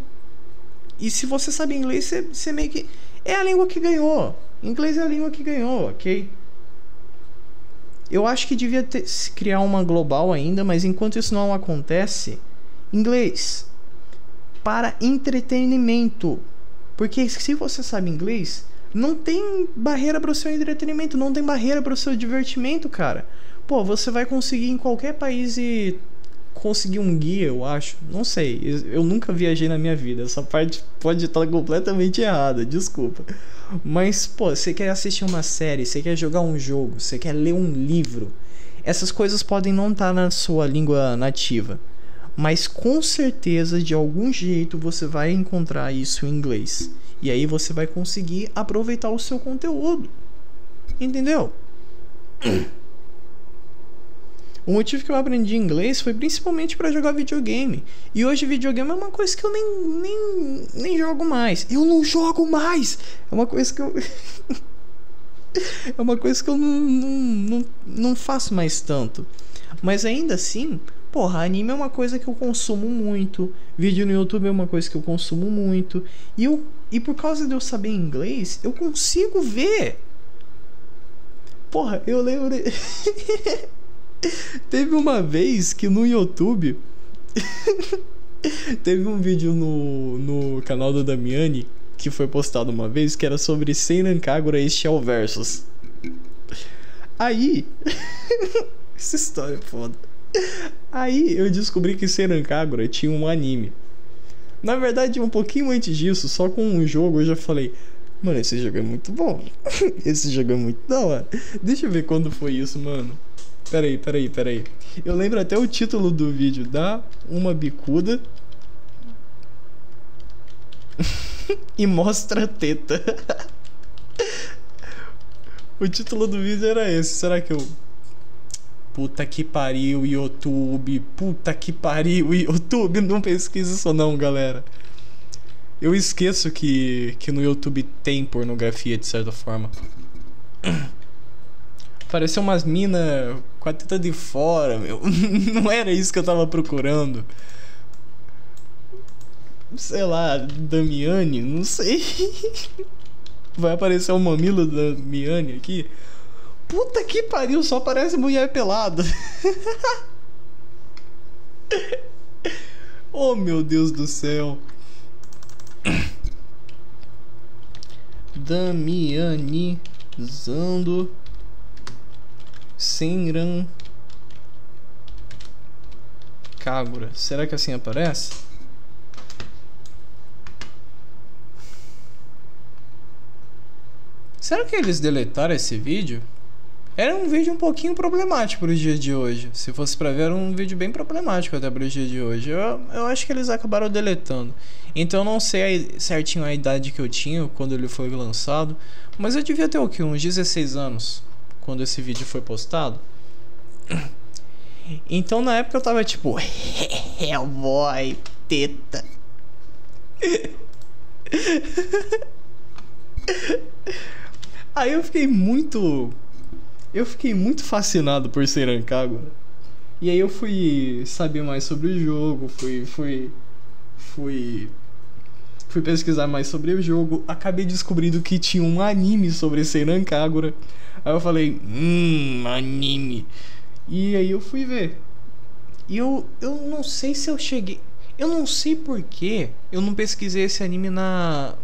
E se você sabe inglês, você meio que... É a língua que ganhou. Inglês é a língua que ganhou, ok? Eu acho que devia criar uma global ainda, mas enquanto isso não acontece, inglês. para entretenimento. Porque se você sabe inglês, não tem barreira para o seu entretenimento, não tem barreira para o seu divertimento, cara. Pô, você vai conseguir em qualquer país e conseguir um guia, eu acho. Não sei, eu nunca viajei na minha vida. Essa parte pode estar completamente errada, desculpa. Mas, pô, você quer assistir uma série, você quer jogar um jogo, você quer ler um livro. Essas coisas podem não estar na sua língua nativa, mas com certeza, de algum jeito, você vai encontrar isso em inglês. E aí você vai conseguir aproveitar o seu conteúdo. Entendeu? O motivo que eu aprendi inglês foi principalmente para jogar videogame. E hoje videogame é uma coisa que eu nem jogo mais. Eu não jogo mais! É uma coisa que eu... é uma coisa que eu não faço mais tanto. Mas ainda assim, porra, anime é uma coisa que eu consumo muito. Vídeo no YouTube é uma coisa que eu consumo muito. E por causa de eu saber inglês, eu consigo ver. Porra, eu lembro... Teve uma vez que no YouTube teve um vídeo no canal da Damiani que foi postado uma vez, que era sobre Senran Kagura e Shell Versus. Aí essa história é foda. Aí eu descobri que Senran Kagura tinha um anime. Na verdade, um pouquinho antes disso, só com um jogo eu já falei: mano, esse jogo é muito bom. Esse jogo é muito da hora. Deixa eu ver quando foi isso, mano. Peraí. Eu lembro até o título do vídeo. Dá uma bicuda e mostra a teta. O título do vídeo era esse. Será que eu... Puta que pariu, YouTube. Puta que pariu, YouTube. Não pesquisa isso não, galera. Eu esqueço que no YouTube tem pornografia, de certa forma. Pareceu umas minas com a teta de fora, meu. Não era isso que eu tava procurando. Sei lá, Damiani, não sei. Vai aparecer o mamilo da Damiani aqui. Puta que pariu, só parece mulher pelada. Oh, meu Deus do céu. Damianizando Senran Kagura. Será que assim aparece? Será que eles deletaram esse vídeo? Era um vídeo um pouquinho problemático para os dias de hoje. Se fosse para ver, era um vídeo bem problemático até para os dias de hoje. Eu acho que eles acabaram deletando. Então eu não sei certinho a idade que eu tinha quando ele foi lançado, mas eu devia ter o quê? Uns 16 anos quando esse vídeo foi postado. Então na época eu tava tipo Hellboy, teta. Aí eu fiquei muito fascinado por Senran Kagura. E aí eu fui saber mais sobre o jogo, fui pesquisar mais sobre o jogo, acabei descobrindo que tinha um anime sobre Senran Kagura. Aí eu falei, anime. E aí eu fui ver. E eu não sei se eu cheguei... Eu não sei porque eu não pesquisei esse anime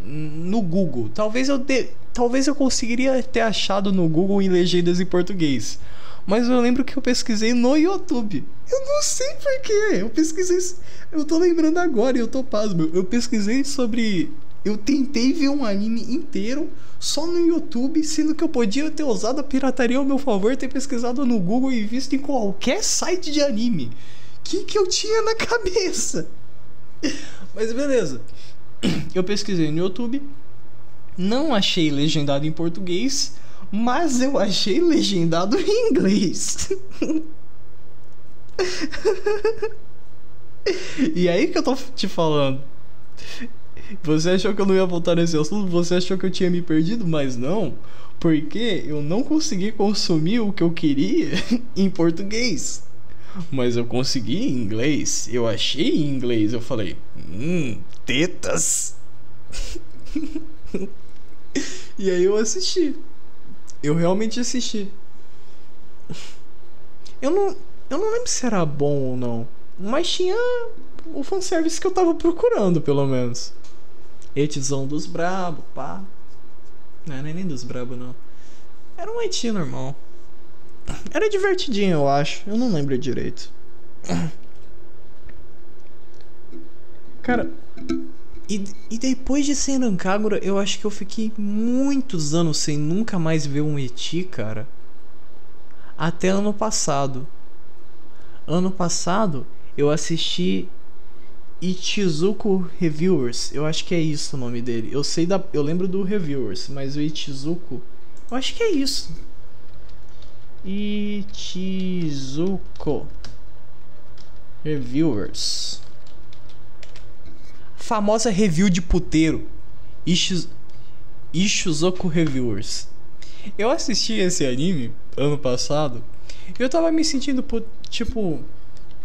no Google. Talvez eu conseguiria ter achado no Google em legendas em português. Mas eu lembro que eu pesquisei no YouTube. Eu não sei porquê. Eu pesquisei... Eu tô lembrando agora e eu tô pasmo. Eu pesquisei sobre... Eu tentei ver um anime inteiro só no YouTube, sendo que eu podia ter usado a pirataria ao meu favor, ter pesquisado no Google e visto em qualquer site de anime. Que eu tinha na cabeça? Mas beleza. Eu pesquisei no YouTube, não achei legendado em português, mas eu achei legendado em inglês. E aí que eu tô te falando. Você achou que eu não ia voltar nesse assunto? Você achou que eu tinha me perdido? Mas não, porque eu não consegui consumir o que eu queria em português. Mas eu consegui em inglês. Eu achei em inglês. Eu falei, tetas. E aí eu assisti. Eu realmente assisti. Eu não lembro se era bom ou não. Mas tinha o fanservice que eu tava procurando, pelo menos. Etzão dos brabo, pá. Não era nem dos brabo, não. Era um eti normal. Era divertidinho, eu acho. Eu não lembro direito. Cara, e depois de Senran Kagura, eu acho que eu fiquei muitos anos sem nunca mais ver um eti, cara. Até ano passado. Ano passado, eu assisti Ichizuku Reviewers. Eu acho que é isso o nome dele. Eu lembro do Reviewers, mas o Ichizuku, eu acho que é isso. Ichizuku Reviewers. Famosa review de puteiro. Ichizuku Reviewers. Eu assisti esse anime ano passado. Eu tava me sentindo tipo,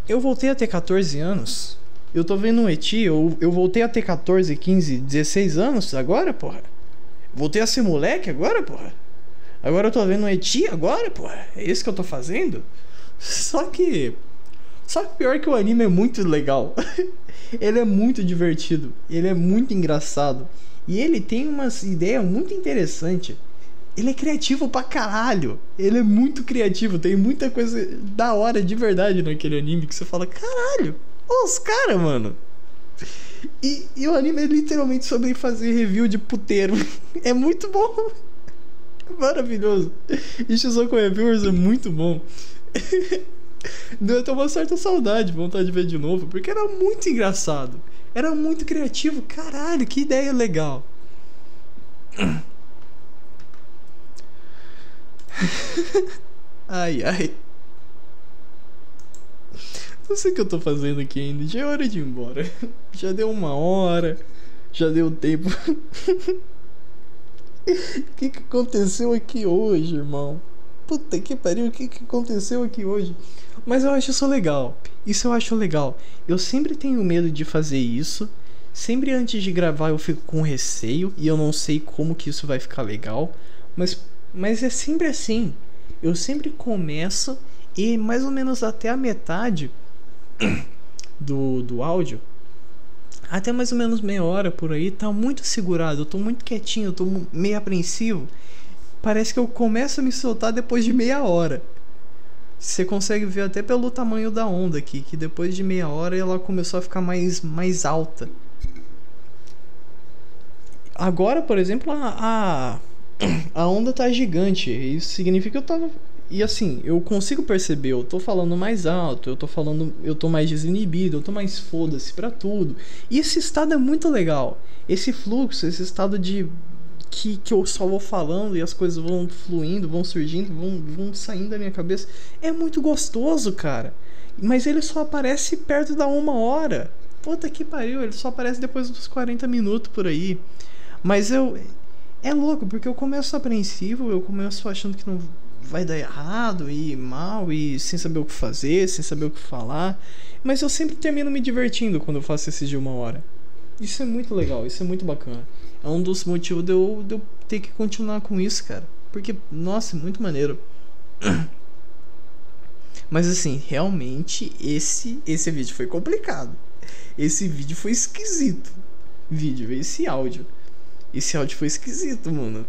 eu voltei a ter 14 anos. Eu tô vendo um eti, eu voltei a ter 14, 15, 16 anos agora, porra. Voltei a ser moleque agora, porra. Agora eu tô vendo um eti agora, porra. É isso que eu tô fazendo? Só que pior que o anime é muito legal. Ele é muito divertido. Ele é muito engraçado. E ele tem umas ideias muito interessantes. Ele é criativo pra caralho. Ele é muito criativo. Tem muita coisa da hora de verdade naquele anime que você fala, caralho, olha os caras, mano. E o anime é literalmente sobre fazer review de puteiro. É muito bom. Maravilhoso. Ichizuku Reviewers é muito bom. Deu até uma certa saudade, vontade de ver de novo, porque era muito engraçado. Era muito criativo. Caralho, que ideia legal. Ai, ai. Não sei o que eu tô fazendo aqui ainda. Já é hora de ir embora. Já deu 1 hora. Já deu tempo. O que aconteceu aqui hoje, irmão? Puta que pariu, o que aconteceu aqui hoje? Mas eu acho isso legal. Isso eu acho legal. Eu sempre tenho medo de fazer isso. Sempre antes de gravar eu fico com receio. E eu não sei como que isso vai ficar legal. Mas é sempre assim. Eu sempre começo e mais ou menos até a metade do áudio, até mais ou menos meia hora por aí, tá muito segurado. Eu tô muito quietinho, eu tô meio apreensivo. Parece que eu começo a me soltar depois de meia hora. Você consegue ver até pelo tamanho da onda aqui, que depois de meia hora ela começou a ficar mais alta. Agora, por exemplo, a onda tá gigante. Isso significa que eu tava... E assim, eu consigo perceber, eu tô falando mais alto, eu tô mais desinibido, eu tô mais foda-se pra tudo. E esse estado é muito legal. Esse fluxo, esse estado de... Que eu só vou falando e as coisas vão fluindo, vão surgindo, vão saindo da minha cabeça. É muito gostoso, cara. Mas ele só aparece perto da 1 hora. Puta que pariu, ele só aparece depois dos 40 minutos por aí. Mas é louco, porque eu começo apreensivo, eu começo achando que não vai dar errado e mal e sem saber o que fazer, sem saber o que falar. Mas eu sempre termino me divertindo quando eu faço esse de 1 hora. Isso é muito legal, isso é muito bacana. É um dos motivos de eu ter que continuar com isso, cara. Porque, nossa, é muito maneiro. Mas assim, realmente esse vídeo foi complicado. Esse vídeo foi esquisito. Esse áudio. Esse áudio foi esquisito, mano.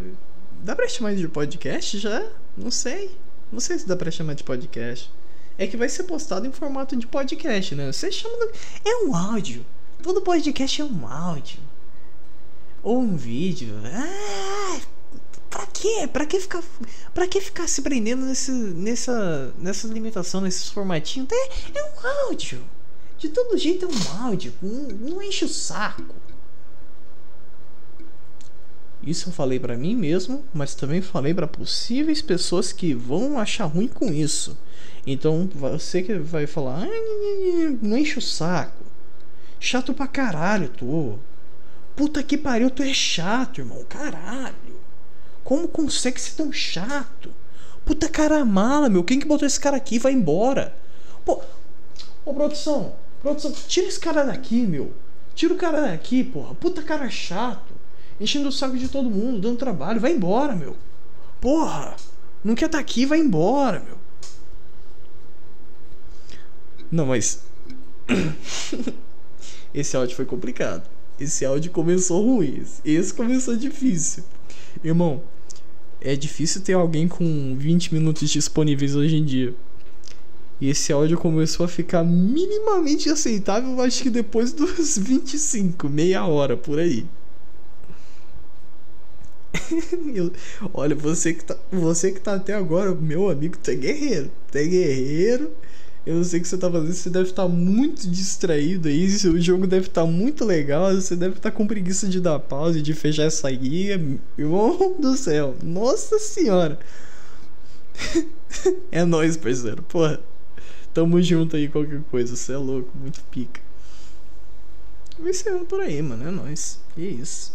Dá pra chamar de podcast já? Não sei. Não sei se dá pra chamar de podcast. É que vai ser postado em formato de podcast, né? Você chama... É um áudio. Todo podcast é um áudio. Ou um vídeo. Ah, pra quê? Pra que ficar se prendendo nessa limitação, nesses formatinhos? É um áudio. De todo jeito é um áudio. Não enche o saco. Isso eu falei pra mim mesmo, mas também falei pra possíveis pessoas que vão achar ruim com isso. Então você que vai falar, não enche o saco. Chato pra caralho, tu. Puta que pariu, tu é chato, irmão. Caralho. Como consegue ser tão chato? Puta cara mala, meu. Quem que botou esse cara aqui? Vai embora. Pô, ô produção, tira esse cara daqui, meu. Tira o cara daqui, porra. Puta cara chato. Enchendo o saco de todo mundo, dando trabalho. Vai embora, meu. Porra. Não quer tá aqui, vai embora, meu. Não, mas... Esse áudio foi complicado. Esse áudio começou ruim. Esse começou difícil. Irmão, é difícil ter alguém com 20 minutos disponíveis hoje em dia. E esse áudio começou a ficar minimamente aceitável, acho que depois dos 25, meia hora por aí. Olha, você que tá até agora, meu amigo, tu é guerreiro. Tu é guerreiro. Eu não sei o que você tá fazendo, você deve estar muito distraído aí, o jogo deve estar muito legal, você deve estar com preguiça de dar pausa e de fechar essa guia. Irmão do céu, nossa senhora. É nóis, parceiro, porra. Tamo junto aí, qualquer coisa, você é louco, muito pica. Vai ser por aí, mano, é nóis. Que isso.